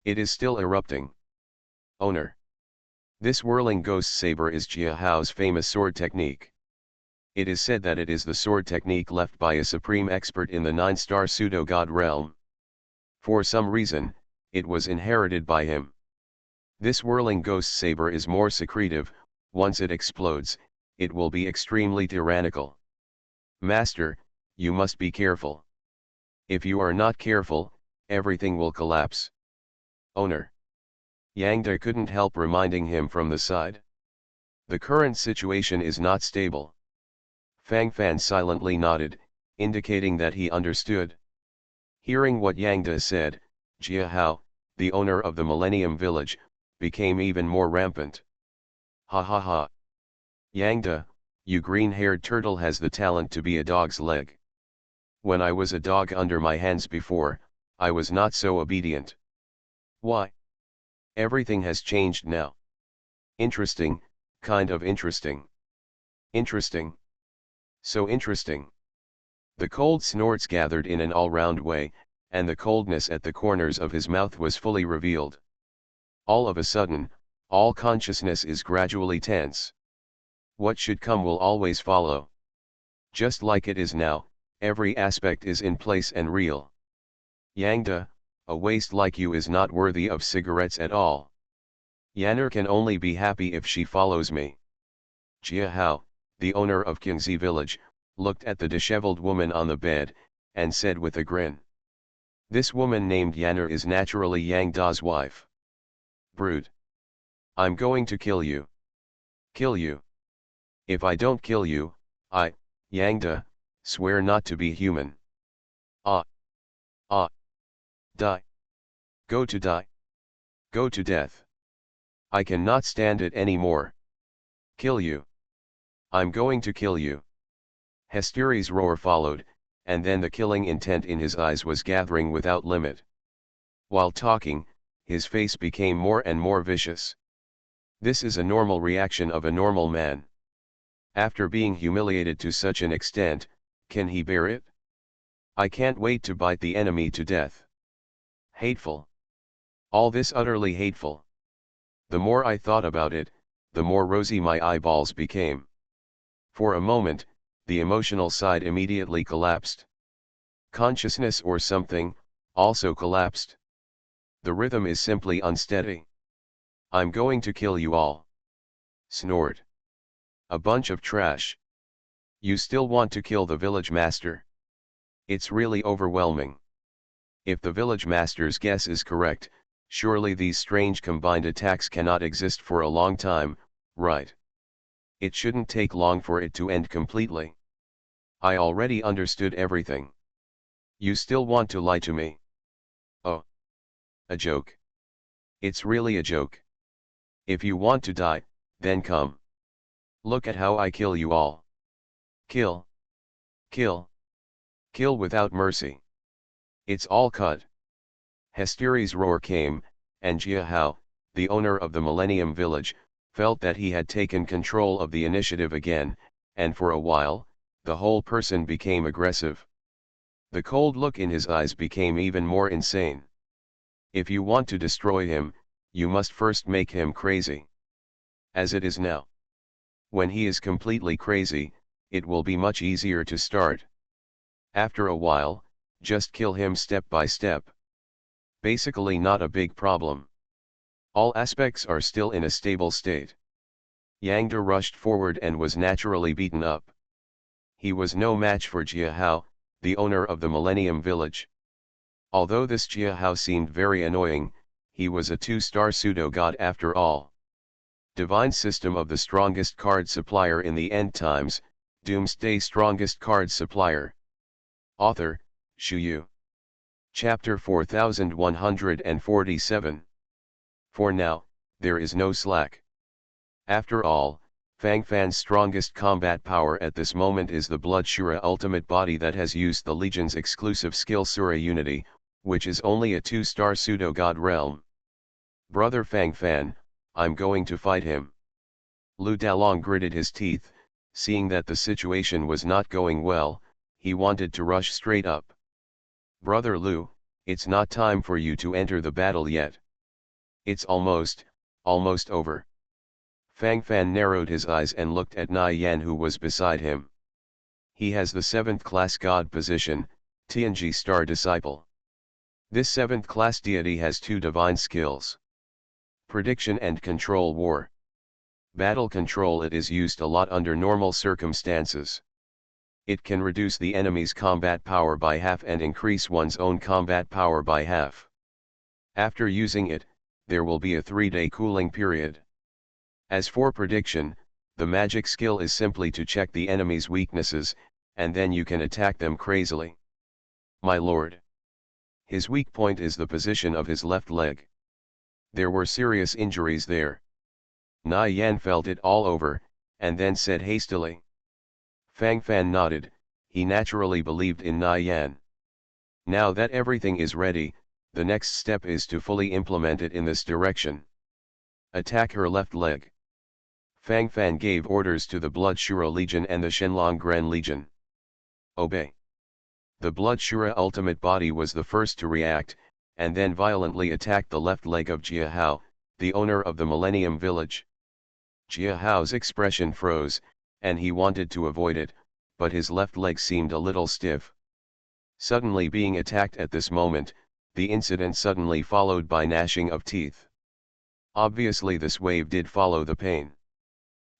Speaker 1: It is still erupting. Owner. This whirling ghost saber is Jia Hao's famous sword technique. It is said that it is the sword technique left by a supreme expert in the 9-star pseudo-god realm. For some reason, it was inherited by him. This whirling ghost saber is more secretive. Once it explodes, it will be extremely tyrannical. Master, you must be careful. If you are not careful, everything will collapse. Owner. Yang De couldn't help reminding him from the side. The current situation is not stable. Fang Fan silently nodded, indicating that he understood. Hearing what Yang De said, Jia Hao, the owner of the Millennium Village, became even more rampant. Ha ha ha. Yang De, you green-haired turtle has the talent to be a dog's leg. When I was a dog under my hands before, I was not so obedient. Why? Everything has changed now. Interesting, kind of interesting. Interesting. So interesting. The cold snorts gathered in an all-round way, and the coldness at the corners of his mouth was fully revealed. All of a sudden, all consciousness is gradually tense. What should come will always follow. Just like it is now, every aspect is in place and real. Yang De, a waste like you is not worthy of cigarettes at all. Yanner can only be happy if she follows me. Jia Hao, the owner of Qingzi village, looked at the disheveled woman on the bed, and said with a grin. This woman named Yanner is naturally Yang Da's wife. Brood. I'm going to kill you. Kill you. If I don't kill you, I, Yang Da, swear not to be human. Ah. Ah. Die. Go to die. Go to death. I cannot stand it anymore. Kill you. I'm going to kill you. Hesteri's roar followed, and then the killing intent in his eyes was gathering without limit. While talking, his face became more and more vicious. This is a normal reaction of a normal man. After being humiliated to such an extent, can he bear it? I can't wait to bite the enemy to death. Hateful. All this utterly hateful. The more I thought about it, the more rosy my eyeballs became. For a moment, the emotional side immediately collapsed. Consciousness or something, also collapsed. The rhythm is simply unsteady. I'm going to kill you all. Snort. A bunch of trash. You still want to kill the village master? It's really overwhelming. If the village master's guess is correct, Surely these strange combined attacks cannot exist for a long time, right? It shouldn't take long for it to end completely. I already understood everything. You still want to lie to me? Oh. A joke. It's really a joke. If you want to die, then come. Look at how I kill you all. Kill. Kill. Kill without mercy. It's all cut. Hesteri's roar came, and Jia Hao, the owner of the Millennium Village, felt that he had taken control of the initiative again, and for a while, the whole person became aggressive. The cold look in his eyes became even more insane. If you want to destroy him, you must first make him crazy. As it is now. When he is completely crazy, it will be much easier to start. After a while, just kill him step by step. Basically not a big problem. All aspects are still in a stable state. Yang De rushed forward and was naturally beaten up. He was no match for Jia Hao, the owner of the Millennium Village. Although this Jia Hao seemed very annoying, he was a 2-star pseudo-god after all. Divine System of the Strongest Card Supplier in the End Times, Doomsday Strongest Card Supplier. Author, Shu Yu. Chapter 4147. For now, there is no slack. After all, Fang Fan's strongest combat power at this moment is the Blood Shura ultimate body that has used the Legion's exclusive skill Sura Unity, which is only a 2-star pseudo-god realm. Brother Fang Fan, I'm going to fight him. Lu Dalong gritted his teeth, seeing that the situation was not going well, he wanted to rush straight up. Brother Lu, it's not time for you to enter the battle yet. It's almost over. Fang Fan narrowed his eyes and looked at Nai Yan who was beside him. He has the 7th class god position, Tianji Star Disciple. This 7th class deity has 2 divine skills. Prediction and Control War. Battle Control. It is used a lot under normal circumstances. It can reduce the enemy's combat power by half and increase one's own combat power by half. After using it, there will be a 3-day cooling period. As for Prediction, the magic skill is simply to check the enemy's weaknesses, and then you can attack them crazily. My lord. His weak point is the position of his left leg. There were serious injuries there. Nai Yan felt it all over, and then said hastily. Fang Fan nodded, he naturally believed in Nai Yan. Now that everything is ready, the next step is to fully implement it in this direction. Attack her left leg. Fang Fan gave orders to the Blood Shura Legion and the Shenlong Gren Legion. Obey. The Blood Shura ultimate body was the first to react, and then violently attacked the left leg of Jia Hao, the owner of the Millennium Village. Jia Hao's expression froze, and he wanted to avoid it, but his left leg seemed a little stiff. Suddenly being attacked at this moment, the incident suddenly followed by gnashing of teeth. Obviously this wave did follow the pain.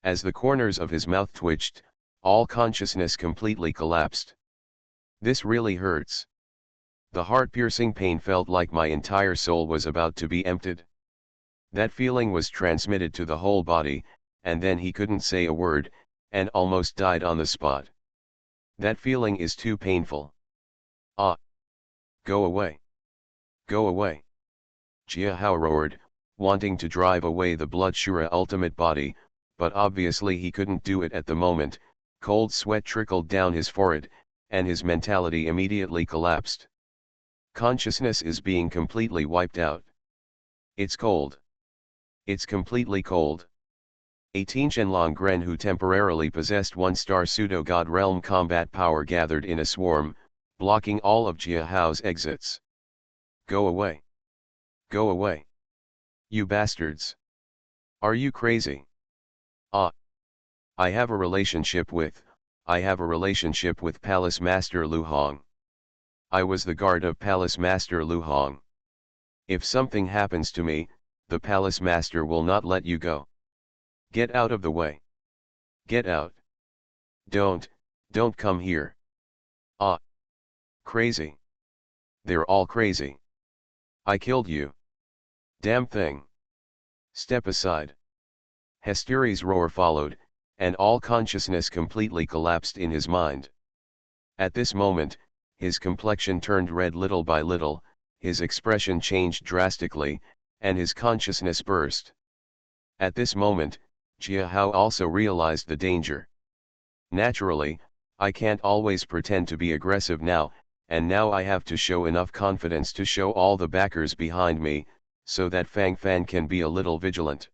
Speaker 1: As the corners of his mouth twitched, all consciousness completely collapsed. This really hurts. The heart-piercing pain felt like my entire soul was about to be emptied. That feeling was transmitted to the whole body, and then he couldn't say a word, and almost died on the spot. That feeling is too painful. Ah! Go away! Go away! Jia Hao roared, wanting to drive away the Blood Shura ultimate body, but obviously he couldn't do it at the moment. Cold sweat trickled down his forehead, and his mentality immediately collapsed. Consciousness is being completely wiped out. It's cold. It's completely cold. 18 Shenlong Gren who temporarily possessed 1-star pseudo-god realm combat power gathered in a swarm, blocking all of Jia Hao's exits. Go away. Go away. You bastards. Are you crazy? Ah. I have a relationship with Palace Master Lu Hong. I was the guard of Palace Master Lu Hong. If something happens to me, the Palace Master will not let you go. Get out of the way. Get out. Don't come here. Ah. Crazy. They're all crazy. I killed you. Damn thing. Step aside. Hesteri's roar followed, and all consciousness completely collapsed in his mind. At this moment, his complexion turned red little by little, his expression changed drastically, and his consciousness burst. At this moment, Jia Hao also realized the danger. Naturally, I can't always pretend to be aggressive now, and now I have to show enough confidence to show all the backers behind me, so that Fang Fan can be a little vigilant.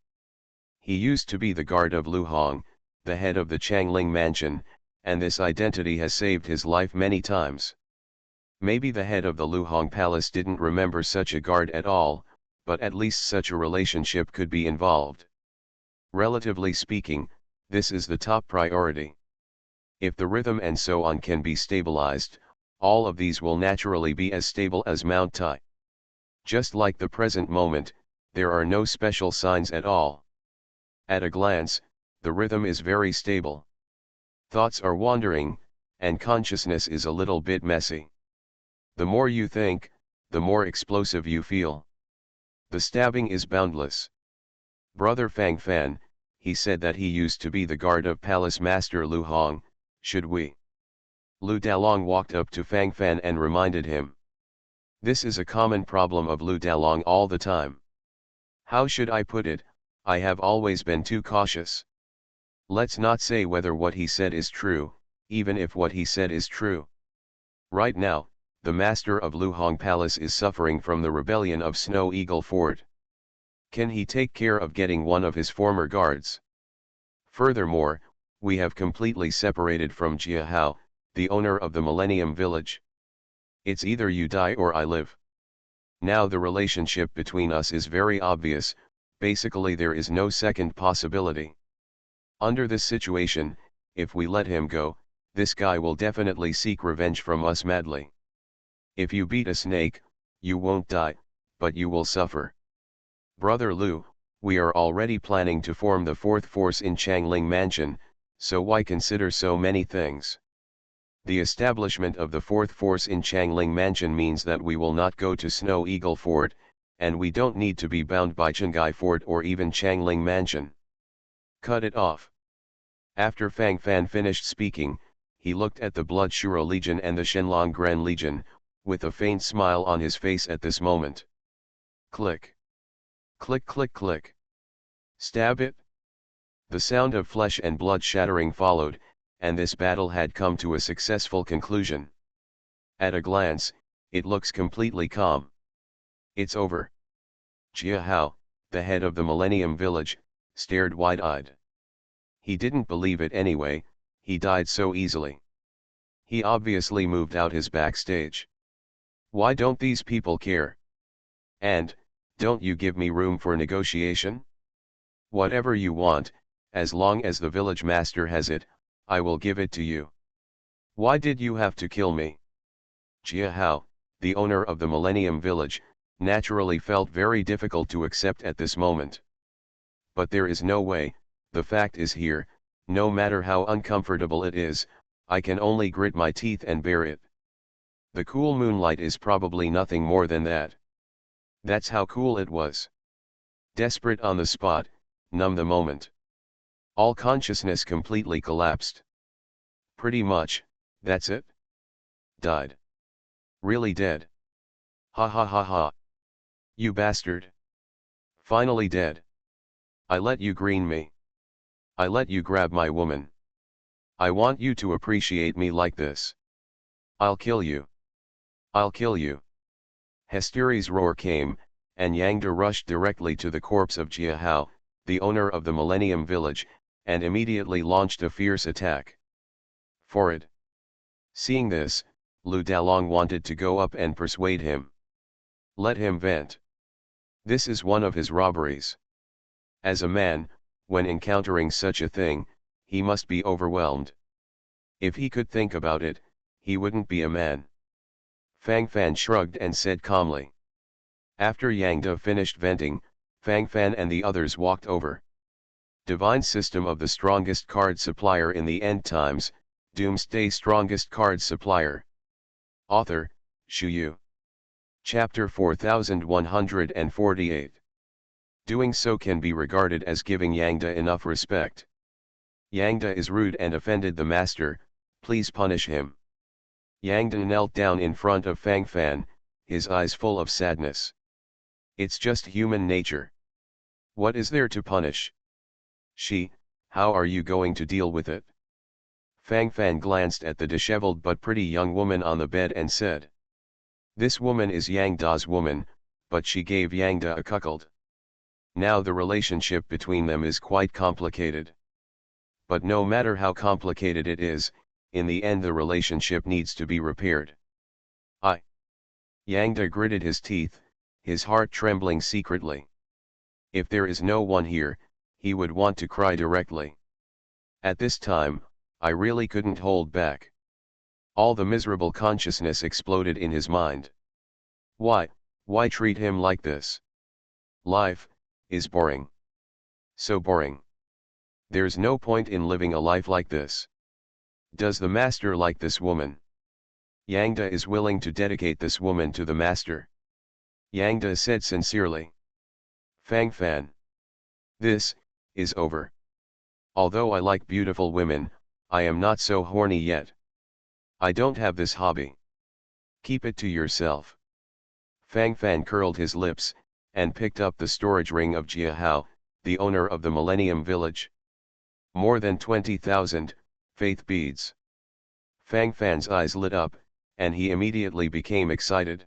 Speaker 1: He used to be the guard of Lu Hong, the head of the Changling mansion, and this identity has saved his life many times. Maybe the head of the Lu Hong palace didn't remember such a guard at all, but at least such a relationship could be involved. Relatively speaking, this is the top priority. If the rhythm and so on can be stabilized, all of these will naturally be as stable as Mount Tai. Just like the present moment, there are no special signs at all. At a glance, the rhythm is very stable. Thoughts are wandering, and consciousness is a little bit messy. The more you think, the more explosive you feel. The stabbing is boundless. Brother Fang Fan, he said that he used to be the guard of Palace Master Lu Hong, should we? Lu Dalong walked up to Fang Fan and reminded him. This is a common problem of Lu Dalong all the time. How should I put it, I have always been too cautious. Let's not say whether what he said is true, even if what he said is true. Right now, the master of Lu Hong Palace is suffering from the rebellion of Snow Eagle Fort. Can he take care of getting one of his former guards? Furthermore, we have completely separated from Jia Hao, the owner of the Millennium Village. It's either you die or I live. Now the relationship between us is very obvious, basically there is no second possibility. Under this situation, if we let him go, this guy will definitely seek revenge from us madly. If you beat a snake, you won't die, but you will suffer. Brother Lu, we are already planning to form the fourth force in Changling Mansion, so why consider so many things? The establishment of the fourth force in Changling Mansion means that we will not go to Snow Eagle Fort, and we don't need to be bound by Chengai Fort or even Changling Mansion. Cut it off. After Fang Fan finished speaking, he looked at the Blood Shuro Legion and the Shenlong Gran Legion, with a faint smile on his face at this moment. Click. Click click click. Stab it. The sound of flesh and blood shattering followed, and this battle had come to a successful conclusion. At a glance, it looks completely calm. It's over. Jia Hao, the head of the Millennium Village, stared wide-eyed. He didn't believe it anyway, he died so easily. He obviously moved out his backstage. Why don't these people care? And, don't you give me room for negotiation? Whatever you want, as long as the village master has it, I will give it to you. Why did you have to kill me? Jia Hao, the owner of the Millennium Village, naturally felt very difficult to accept at this moment. But there is no way, the fact is here, no matter how uncomfortable it is, I can only grit my teeth and bear it. The cool moonlight is probably nothing more than that. That's how cool it was. Desperate on the spot, numb the moment. All consciousness completely collapsed. Pretty much, that's it. Died. Really dead. Ha ha ha ha. You bastard. Finally dead. I let you green me. I let you grab my woman. I want you to appreciate me like this. I'll kill you. I'll kill you. Hesteri's roar came, and Yangda rushed directly to the corpse of Jia Hao, the owner of the Millennium Village, and immediately launched a fierce attack. For it. Seeing this, Lu Dalong wanted to go up and persuade him. Let him vent. This is one of his robberies. As a man, when encountering such a thing, he must be overwhelmed. If he could think about it, he wouldn't be a man. Fang Fan shrugged and said calmly. After Yangda finished venting, Fang Fan and the others walked over. Divine System of the Strongest Card Supplier in the End Times, Doomsday Strongest Card Supplier. Author, Shu Yu. Chapter 4148. Doing so can be regarded as giving Yangda enough respect. Yangda is rude and offended the master, please punish him. Yangda knelt down in front of Fang Fan, his eyes full of sadness. It's just human nature. What is there to punish? How are you going to deal with it? Fang Fan glanced at the disheveled but pretty young woman on the bed and said. This woman is Yang Da's woman, but she gave Yang Da a cuckold. Now the relationship between them is quite complicated. But no matter how complicated it is, in the end the relationship needs to be repaired. Yang Da gritted his teeth, his heart trembling secretly. If there is no one here, he would want to cry directly. At this time, I really couldn't hold back. All the miserable consciousness exploded in his mind. Why treat him like this? Life is boring. So boring. There's no point in living a life like this. Does the master like this woman? Yangda is willing to dedicate this woman to the master. Yangda said sincerely. Fang Fan. This is over. Although I like beautiful women, I am not so horny yet. I don't have this hobby. Keep it to yourself. Fang Fan curled his lips, and picked up the storage ring of Jia Hao, the owner of the Millennium Village. More than 20,000 faith beads. Fang Fan's eyes lit up, and he immediately became excited.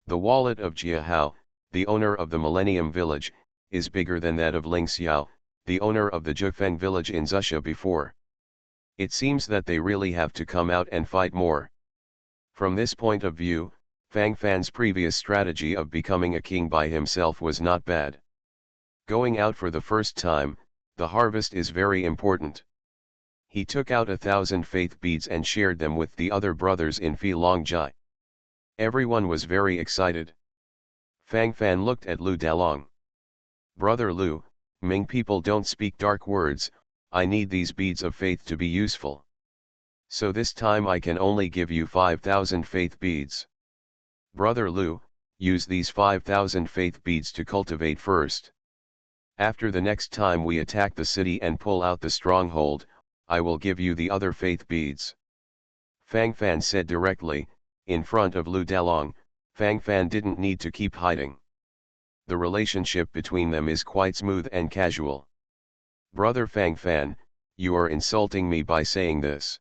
Speaker 1: The wallet of Jia Hao, the owner of the Millennium Village, is bigger than that of Ling Xiao, the owner of the Zhifeng village in Zhusha before. It seems that they really have to come out and fight more. From this point of view, Fang Fan's previous strategy of becoming a king by himself was not bad. Going out for the first time, the harvest is very important. He took out 1,000 faith beads and shared them with the other brothers in Filongjai. Everyone was very excited. Fang Fan looked at Lu Dalong. Brother Lu, Ming people don't speak dark words, I need these beads of faith to be useful. So this time I can only give you 5,000 faith beads. Brother Lu, use these 5,000 faith beads to cultivate first. After the next time we attack the city and pull out the stronghold, I will give you the other faith beads. Fang Fan said directly, in front of Lu Dalong. Fang Fan didn't need to keep hiding. The relationship between them is quite smooth and casual. Brother Fang Fan, you are insulting me by saying this.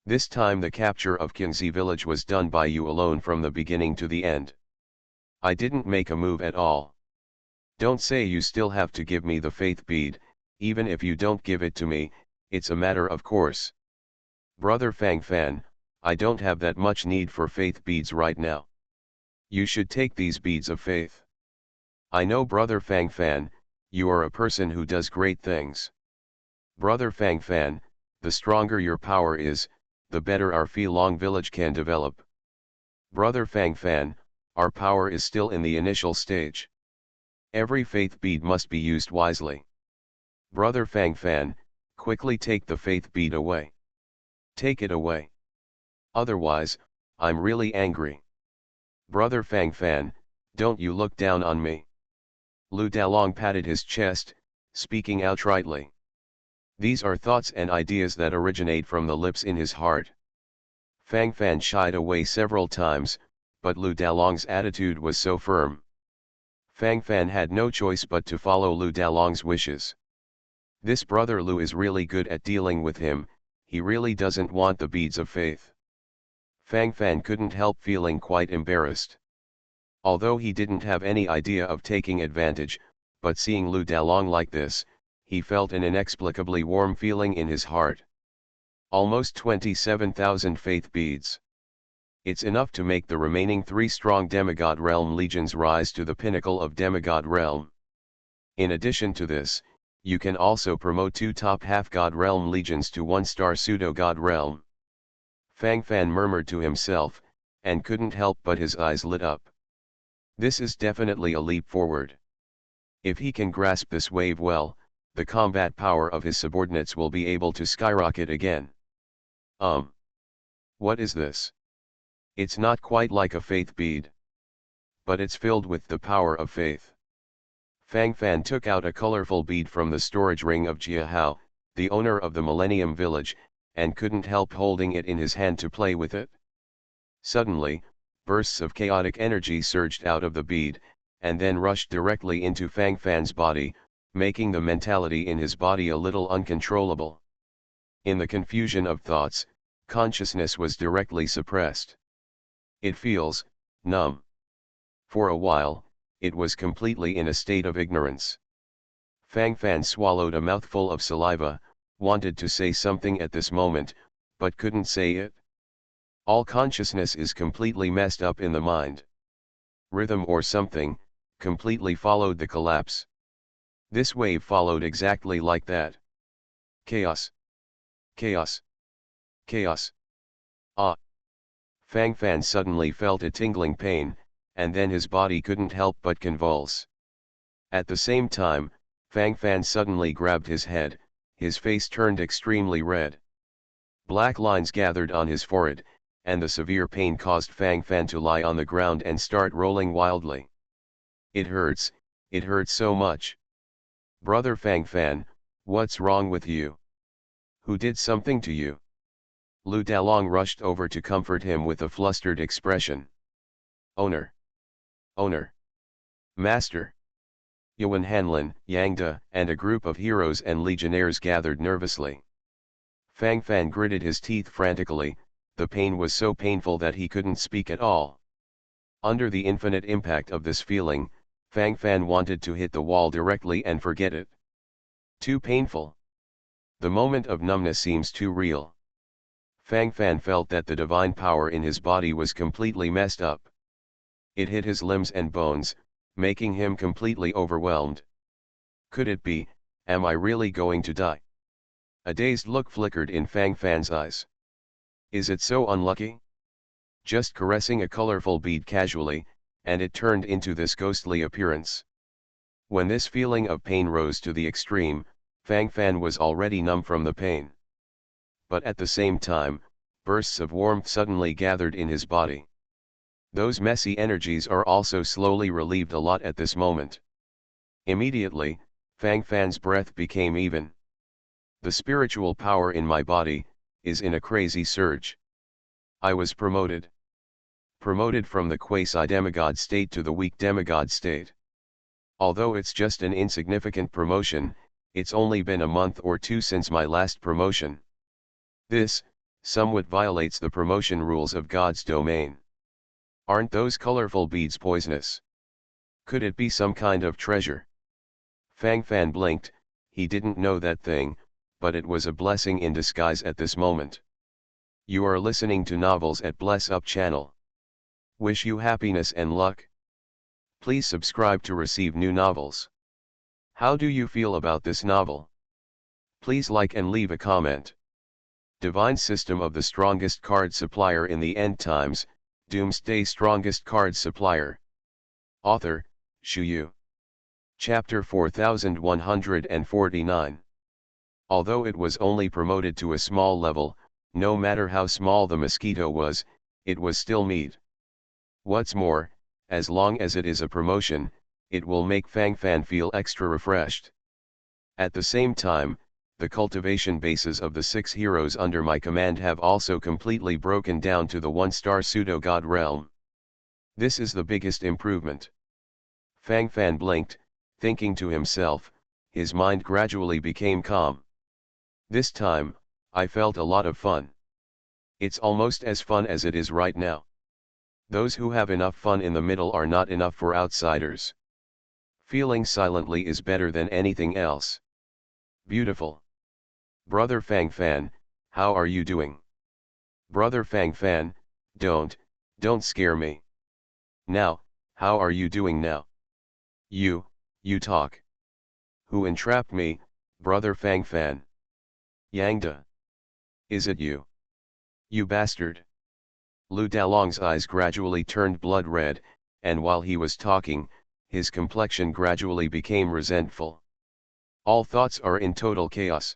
Speaker 1: This time the capture of Qingzi village was done by you alone from the beginning to the end. I didn't make a move at all. Don't say you still have to give me the faith bead, even if you don't give it to me, it's a matter of course. Brother Fang Fan, I don't have that much need for faith beads right now. You should take these beads of faith. I know Brother Fang Fan, you are a person who does great things. Brother Fang Fan, the stronger your power is, the better our Filong village can develop. Brother Fang Fan, our power is still in the initial stage. Every faith bead must be used wisely. Brother Fang Fan, quickly take the faith bead away. Take it away. Otherwise, I'm really angry. Brother Fang Fan, don't you look down on me. Lu Dalong patted his chest, speaking outrightly. These are thoughts and ideas that originate from the lips in his heart. Fang Fan shied away several times, but Lu Dalong's attitude was so firm. Fang Fan had no choice but to follow Lu Dalong's wishes. This brother Lu is really good at dealing with him, he really doesn't want the beads of faith. Fang Fan couldn't help feeling quite embarrassed. Although he didn't have any idea of taking advantage, but seeing Lu Dalong like this, he felt an inexplicably warm feeling in his heart. Almost 27,000 faith beads. It's enough to make the remaining 3 strong demigod realm legions rise to the pinnacle of demigod realm. In addition to this, you can also promote 2 top half-god realm legions to 1-star pseudo-god realm. Fang Fan murmured to himself, and couldn't help but his eyes lit up. This is definitely a leap forward. If he can grasp this wave well, the combat power of his subordinates will be able to skyrocket again. What is this? It's not quite like a faith bead. But it's filled with the power of faith. Fang Fan took out a colorful bead from the storage ring of Jia Hao, the owner of the Millennium Village, and couldn't help holding it in his hand to play with it. Suddenly, bursts of chaotic energy surged out of the bead, and then rushed directly into Fang Fan's body, making the mentality in his body a little uncontrollable. In the confusion of thoughts, consciousness was directly suppressed. It feels numb. For a while, it was completely in a state of ignorance. Fang Fan swallowed a mouthful of saliva, wanted to say something at this moment, but couldn't say it. All consciousness is completely messed up in the mind. Rhythm or something, completely followed the collapse. This wave followed exactly like that. Chaos. Chaos. Chaos. Ah. Fang Fan suddenly felt a tingling pain, and then his body couldn't help but convulse. At the same time, Fang Fan suddenly grabbed his head, his face turned extremely red. Black lines gathered on his forehead, and the severe pain caused Fang Fan to lie on the ground and start rolling wildly. It hurts so much. Brother Fang Fan, what's wrong with you? Who did something to you? Lu Dalong rushed over to comfort him with a flustered expression. Owner. Owner. Master. Yuan Hanlin, Yang De, and a group of heroes and legionnaires gathered nervously. Fang Fan gritted his teeth frantically, the pain was so painful that he couldn't speak at all. Under the infinite impact of this feeling, Fang Fan wanted to hit the wall directly and forget it. Too painful. The moment of numbness seems too real. Fang Fan felt that the divine power in his body was completely messed up. It hit his limbs and bones, making him completely overwhelmed. Could it be, am I really going to die? A dazed look flickered in Fang Fan's eyes. Is it so unlucky? Just caressing a colorful bead casually, and it turned into this ghostly appearance. When this feeling of pain rose to the extreme, Fang Fan was already numb from the pain. But at the same time, bursts of warmth suddenly gathered in his body. Those messy energies are also slowly relieved a lot at this moment. Immediately, Fang Fan's breath became even. The spiritual power in my body is in a crazy surge. I was promoted. Promoted from the quasi-demigod state to the weak demigod state. Although it's just an insignificant promotion, it's only been a month or two since my last promotion. This, somewhat violates the promotion rules of God's domain. Aren't those colorful beads poisonous? Could it be some kind of treasure? Fang Fan blinked, he didn't know that thing, but it was a blessing in disguise at this moment. You are listening to Novels at Bless Up channel. Wish you happiness and luck. Please subscribe to receive new novels. How do you feel about this novel? Please like and leave a comment. Divine System of the Strongest Card Supplier in the End Times, Doomsday Strongest Card Supplier. Author, Shu Yu. Chapter 4149. Although it was only promoted to a small level, no matter how small the mosquito was, it was still meat. What's more, as long as it is a promotion, it will make Fang Fan feel extra refreshed. At the same time, the cultivation bases of the 6 heroes under my command have also completely broken down to the 1-star pseudo-god realm. This is the biggest improvement. Fang Fan blinked, thinking to himself, his mind gradually became calm. This time, I felt a lot of fun. It's almost as fun as it is right now. Those who have enough fun in the middle are not enough for outsiders. Feeling silently is better than anything else. Beautiful. Brother Fang Fan, how are you doing? Brother Fang Fan, don't scare me. Now, how are you doing now? You talk. Who entrapped me, Brother Fang Fan? Yang De. Is it you? You bastard. Lu Dalong's eyes gradually turned blood red, and while he was talking, his complexion gradually became resentful. All thoughts are in total chaos.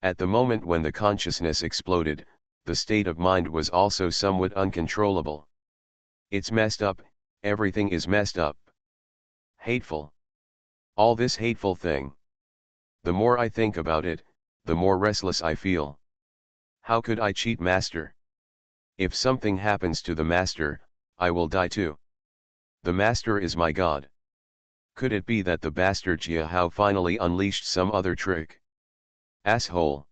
Speaker 1: At the moment when the consciousness exploded, the state of mind was also somewhat uncontrollable. It's messed up, everything is messed up. Hateful. All this hateful thing. The more I think about it, the more restless I feel. How could I cheat master? If something happens to the master, I will die too. The master is my god. Could it be that the bastard Jiahao finally unleashed some other trick? Asshole!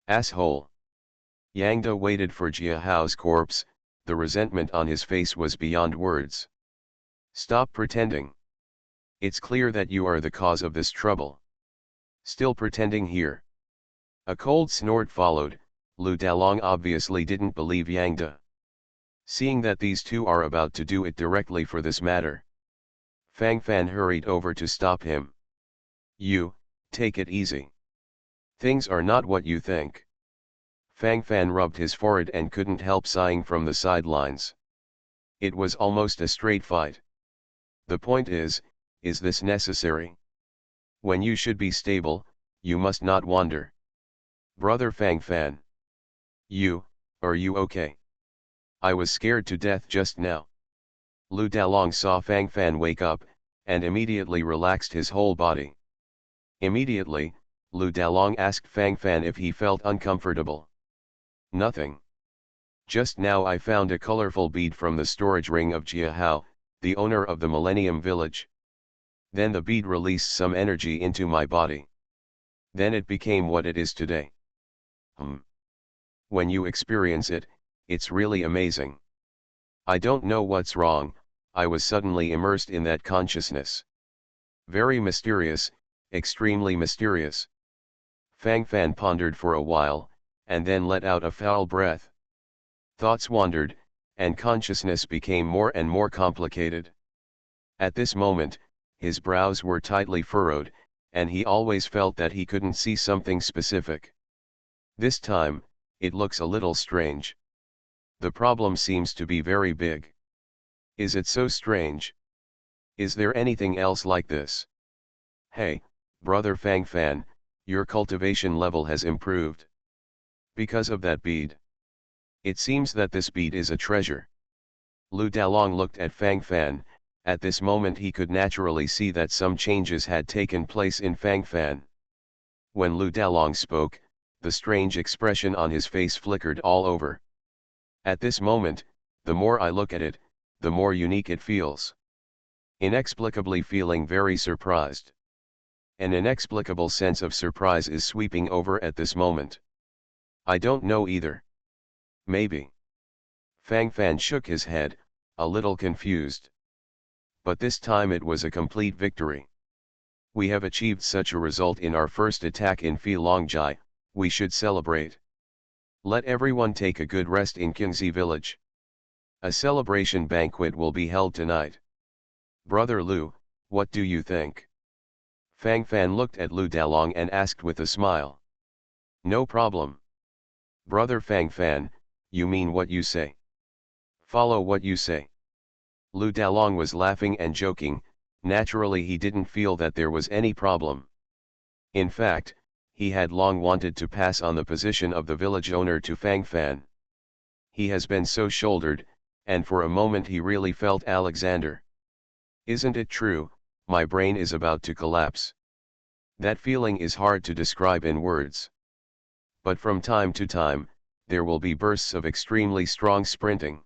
Speaker 1: Asshole! Yang Da waited for Jiahao's corpse, the resentment on his face was beyond words. Stop pretending. It's clear that you are the cause of this trouble. Still pretending here. A cold snort followed. Lu Dalong obviously didn't believe Yang Da. Seeing that these two are about to do it directly for this matter, Fang Fan hurried over to stop him. You, take it easy. Things are not what you think. Fang Fan rubbed his forehead and couldn't help sighing from the sidelines. It was almost a straight fight. The point is this necessary? When you should be stable, you must not wander. Brother Fang Fan. Are you okay? I was scared to death just now. Lu Dalong saw Fang Fan wake up, and immediately relaxed his whole body. Immediately, Lu Dalong asked Fang Fan if he felt uncomfortable. Nothing. Just now I found a colorful bead from the storage ring of Jiahao, the owner of the Millennium Village. Then the bead released some energy into my body. Then it became what it is today. When you experience it, it's really amazing. I don't know what's wrong, I was suddenly immersed in that consciousness. Very mysterious, extremely mysterious. Fang Fan pondered for a while, and then let out a foul breath. Thoughts wandered, and consciousness became more and more complicated. At this moment, his brows were tightly furrowed, and he always felt that he couldn't see something specific. This time, it looks a little strange. The problem seems to be very big. Is it so strange? Is there anything else like this? Hey, brother Fang Fan, your cultivation level has improved. Because of that bead. It seems that this bead is a treasure. Lu Dalong looked at Fang Fan. At this moment he could naturally see that some changes had taken place in Fang Fan. When Lu Dalong spoke, the strange expression on his face flickered all over. At this moment, the more I look at it, the more unique it feels. Inexplicably feeling very surprised. An inexplicable sense of surprise is sweeping over at this moment. I don't know either. Maybe. Fang Fan shook his head, a little confused. But this time it was a complete victory. We have achieved such a result in our first attack in Phi Longjai, we should celebrate. Let everyone take a good rest in Qingzi village. A celebration banquet will be held tonight. Brother Lu, what do you think? Fang Fan looked at Lu Dalong and asked with a smile. No problem. Brother Fang Fan, you mean what you say. Follow what you say. Lu Dalong was laughing and joking, naturally he didn't feel that there was any problem. In fact, he had long wanted to pass on the position of the village owner to Fang Fan. He has been so shouldered, and for a moment he really felt Alexander. Isn't it true, my brain is about to collapse. That feeling is hard to describe in words. But from time to time, there will be bursts of extremely strong sprinting.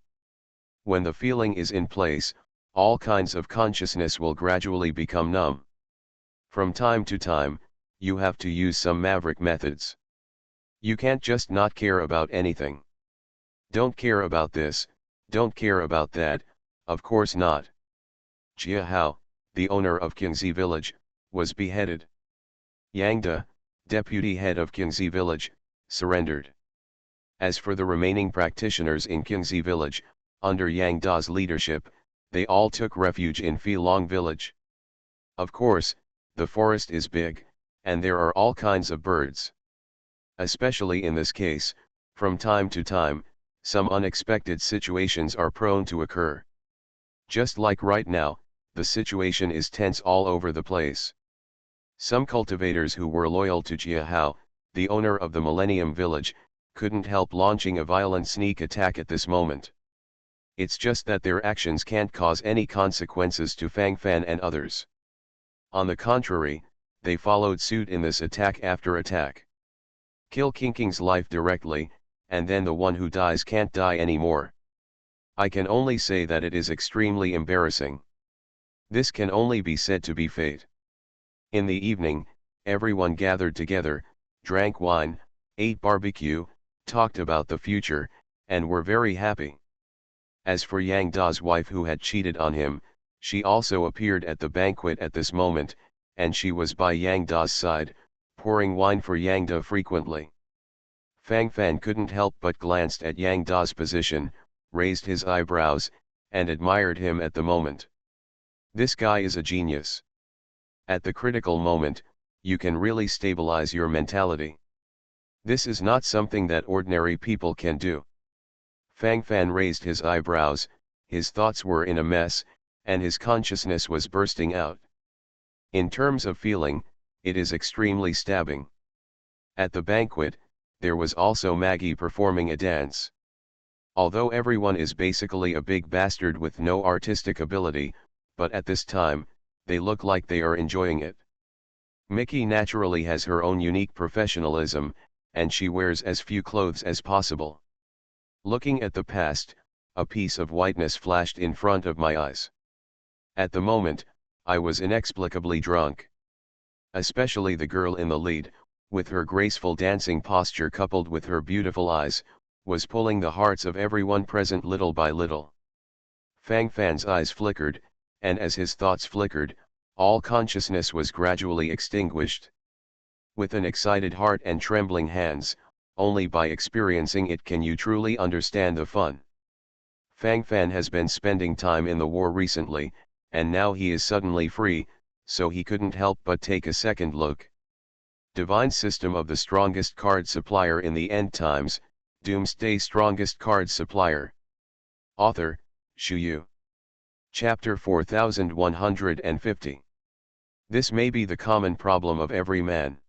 Speaker 1: When the feeling is in place, all kinds of consciousness will gradually become numb. From time to time, you have to use some maverick methods. You can't just not care about anything. Don't care about this, don't care about that, of course not. Jia Hao, the owner of Qingzi village, was beheaded. Yang Da, deputy head of Qingzi village, surrendered. As for the remaining practitioners in Qingzi village, under Yang Da's leadership, they all took refuge in Phi Long village. Of course, the forest is big, and there are all kinds of birds. Especially in this case, from time to time, some unexpected situations are prone to occur. Just like right now, the situation is tense all over the place. Some cultivators who were loyal to Jia Hao, the owner of the Millennium Village, couldn't help launching a violent sneak attack at this moment. It's just that their actions can't cause any consequences to Fang Fan and others. On the contrary, they followed suit in this attack after attack. Kill King King's life directly, and then the one who dies can't die anymore. I can only say that it is extremely embarrassing. This can only be said to be fate. In the evening, everyone gathered together, drank wine, ate barbecue, talked about the future, and were very happy. As for Yang Da's wife who had cheated on him, she also appeared at the banquet at this moment, and she was by Yang Da's side, pouring wine for Yang Da frequently. Fang Fan couldn't help but glanced at Yang Da's position, raised his eyebrows, and admired him at the moment. This guy is a genius. At the critical moment, you can really stabilize your mentality. This is not something that ordinary people can do. Fang Fan raised his eyebrows, his thoughts were in a mess, and his consciousness was bursting out. In terms of feeling, it is extremely stabbing. At the banquet, there was also Maggie performing a dance. Although everyone is basically a big bastard with no artistic ability, but at this time, they look like they are enjoying it. Mickey naturally has her own unique professionalism, and she wears as few clothes as possible. Looking at the past, a piece of whiteness flashed in front of my eyes. At the moment, I was inexplicably drunk. Especially the girl in the lead, with her graceful dancing posture coupled with her beautiful eyes, was pulling the hearts of everyone present little by little. Fang Fan's eyes flickered, and as his thoughts flickered, all consciousness was gradually extinguished. With an excited heart and trembling hands, only by experiencing it can you truly understand the fun. Fang Fan has been spending time in the war recently, and now he is suddenly free, so he couldn't help but take a second look. Divine System of the Strongest Card Supplier in the End Times, Doomsday Strongest Card Supplier. Author, Shu Yu. Chapter 4150. This may be the common problem of every man.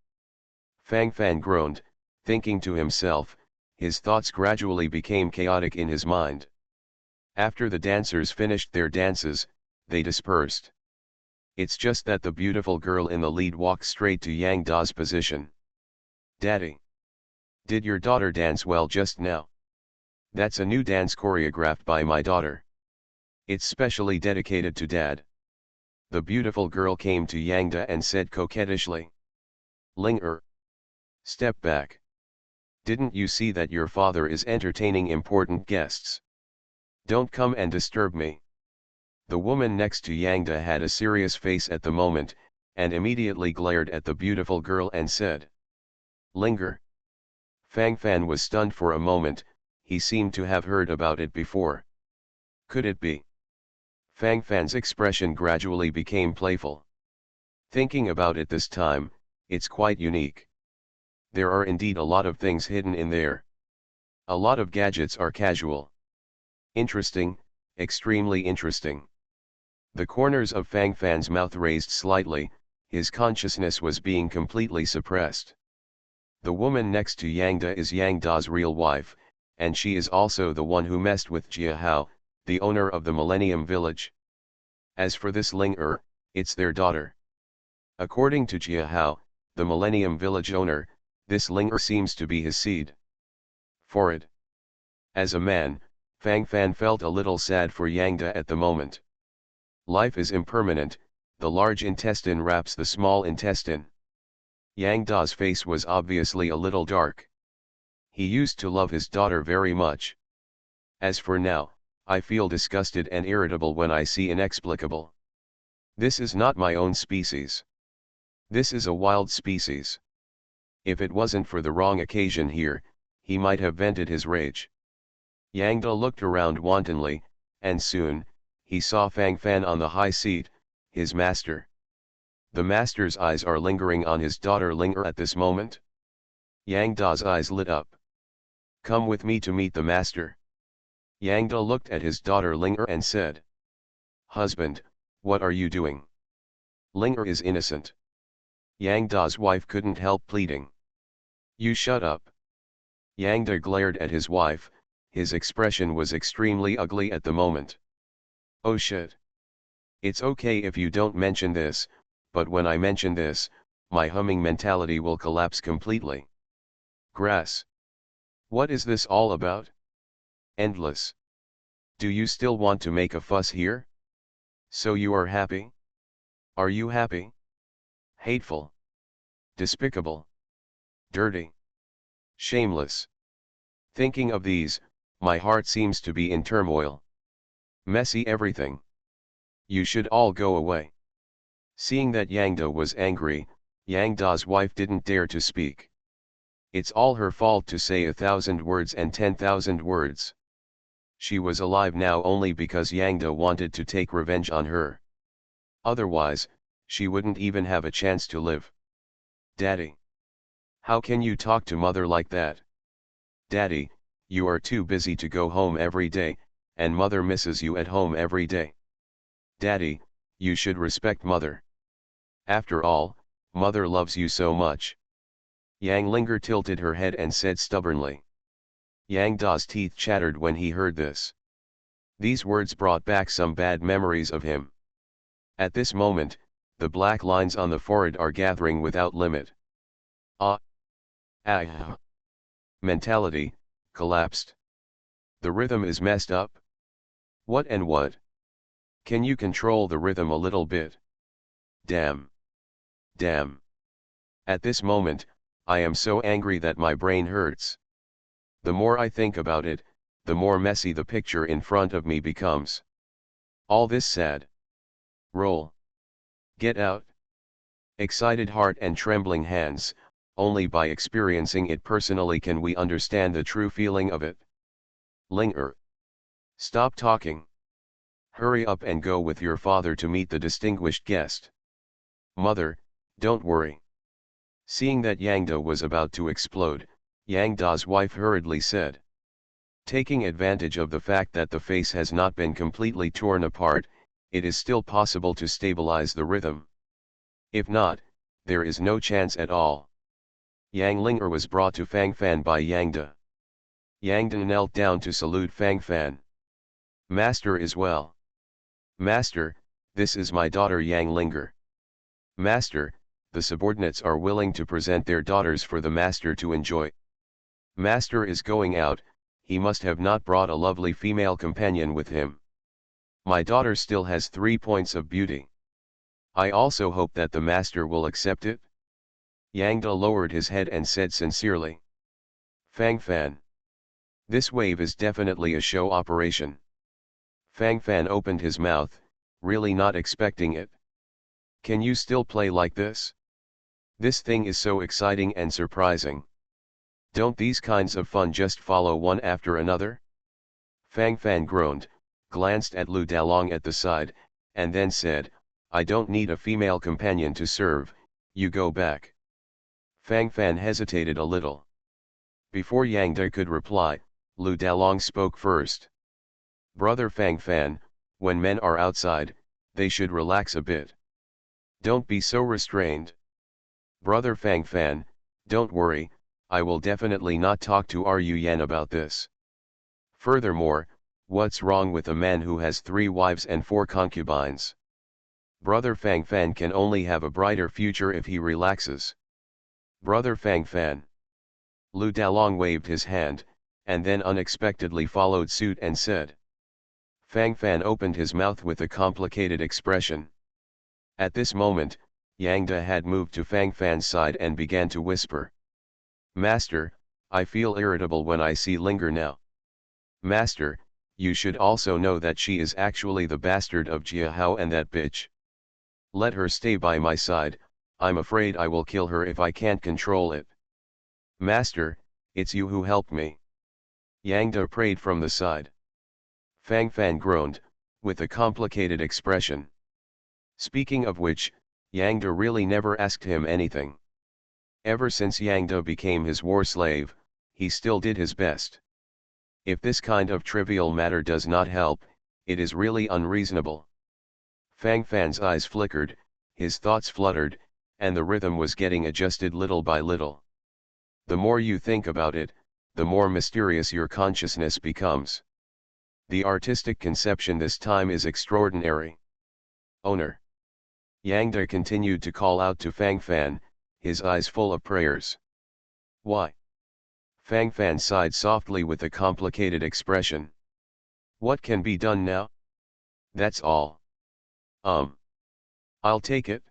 Speaker 1: Fang Fan groaned, thinking to himself, his thoughts gradually became chaotic in his mind. After the dancers finished their dances, they dispersed. It's just that the beautiful girl in the lead walked straight to Yang Da's position. Daddy, did your daughter dance well just now? That's a new dance choreographed by my daughter. It's specially dedicated to Dad. The beautiful girl came to Yang Da and said coquettishly. Ling step back. Didn't you see that your father is entertaining important guests? Don't come and disturb me. The woman next to Yang Da had a serious face at the moment, and immediately glared at the beautiful girl and said. Linger. Fang Fan was stunned for a moment, he seemed to have heard about it before. Could it be? Fang Fan's expression gradually became playful. Thinking about it this time, it's quite unique. There are indeed a lot of things hidden in there. A lot of gadgets are casual. Interesting, extremely interesting. The corners of Fang Fan's mouth raised slightly, his consciousness was being completely suppressed. The woman next to Yang Da is Yang Da's real wife, and she is also the one who messed with Jia Hao, the owner of the Millennium Village. As for this Ling it's their daughter. According to Jia Hao, the Millennium Village owner, this Ling seems to be his seed. For it. As a man, Fang Fan felt a little sad for Yang Da at the moment. Life is impermanent, the large intestine wraps the small intestine. Yang Da's face was obviously a little dark. He used to love his daughter very much. As for now, I feel disgusted and irritable when I see inexplicable. This is not my own species. This is a wild species. If it wasn't for the wrong occasion here, he might have vented his rage. Yang Da looked around wantonly, and soon, he saw Fang Fan on the high seat, his master. The master's eyes are lingering on his daughter Ling at this moment. Yang Da's eyes lit up. Come with me to meet the master. Yang Da looked at his daughter Ling and said. Husband, what are you doing? Ling is innocent. Yang Da's wife couldn't help pleading. You shut up. Yang Da glared at his wife, his expression was extremely ugly at the moment. Oh shit. It's okay if you don't mention this, but when I mention this, my humming mentality will collapse completely. Grass. What is this all about? Endless. Do you still want to make a fuss here? So you are happy? Are you happy? Hateful. Despicable. Dirty. Shameless. Thinking of these, my heart seems to be in turmoil. Messy everything. You should all go away. Seeing that Yang Da was angry, Yang Da's wife didn't dare to speak. It's all her fault to say 1,000 words and 10,000 words. She was alive now only because Yang Da wanted to take revenge on her. Otherwise, she wouldn't even have a chance to live. Daddy. How can you talk to mother like that? Daddy, you are too busy to go home every day, and mother misses you at home every day. Daddy, you should respect mother. After all, mother loves you so much. Yang Linger tilted her head and said stubbornly. Yang Da's teeth chattered when he heard this. These words brought back some bad memories of him. At this moment, the black lines on the forehead are gathering without limit. Mentality, collapsed. The rhythm is messed up. What and what? Can you control the rhythm a little bit? Damn. Damn. At this moment, I am so angry that my brain hurts. The more I think about it, the more messy the picture in front of me becomes. All this sad. Roll. Get out. Excited heart and trembling hands, only by experiencing it personally can we understand the true feeling of it. Linger. Stop talking. Hurry up and go with your father to meet the distinguished guest. Mother, don't worry. Seeing that Yang Da was about to explode, Yang Da's wife hurriedly said. Taking advantage of the fact that the face has not been completely torn apart, it is still possible to stabilize the rhythm. If not, there is no chance at all. Yang Linger was brought to Fang Fan by Yang Da. Yang Da knelt down to salute Fang Fan. Master is well. Master, this is my daughter Yang Linger. Master, the subordinates are willing to present their daughters for the master to enjoy. Master is going out, he must have not brought a lovely female companion with him. My daughter still has 3 points of beauty. I also hope that the master will accept it. Yang Da lowered his head and said sincerely. Fang Fan. This wave is definitely a show operation. Fang Fan opened his mouth, really not expecting it. Can you still play like this? This thing is so exciting and surprising. Don't these kinds of fun just follow one after another? Fang Fan groaned, glanced at Lu Dalong at the side, and then said, I don't need a female companion to serve, you go back. Fang Fan hesitated a little. Before Yang Da could reply, Lu Dalong spoke first. Brother Fang Fan, when men are outside, they should relax a bit. Don't be so restrained. Brother Fang Fan, don't worry, I will definitely not talk to Ru Yan about this. Furthermore, what's wrong with a man who has 3 wives and 4 concubines? Brother Fang Fan can only have a brighter future if he relaxes. Brother Fang Fan. Lu Dalong waved his hand, and then unexpectedly followed suit and said. Fang Fan opened his mouth with a complicated expression. At this moment, Yang Da had moved to Fang Fan's side and began to whisper. Master, I feel irritable when I see Linger now. Master, you should also know that she is actually the bastard of Jia Hao and that bitch. Let her stay by my side, I'm afraid I will kill her if I can't control it. Master, it's you who helped me. Yang Da prayed from the side. Fang Fan groaned, with a complicated expression. Speaking of which, Yang Da really never asked him anything. Ever since Yang Da became his war slave, he still did his best. If this kind of trivial matter does not help, it is really unreasonable. Fang Fan's eyes flickered, his thoughts fluttered, and the rhythm was getting adjusted little by little. The more you think about it, the more mysterious your consciousness becomes. The artistic conception this time is extraordinary. Owner. Yang De continued to call out to Fang Fan, his eyes full of prayers. Why? Fang Fan sighed softly with a complicated expression. What can be done now? That's all. I'll take it.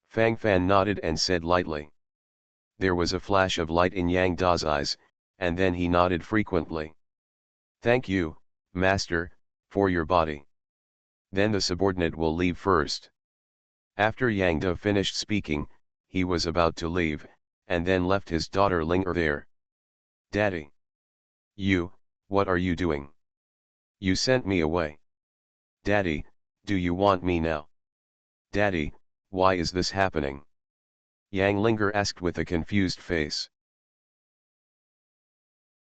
Speaker 1: Fang Fan nodded and said lightly. There was a flash of light in Yang Da's eyes, and then he nodded frequently. Thank you, Master, for your body. Then the subordinate will leave first. After Yang Da finished speaking, he was about to leave, and then left his daughter linger there. Daddy! What are you doing? You sent me away. Daddy, do you want me now? Daddy, why is this happening? Yang Linger asked with a confused face.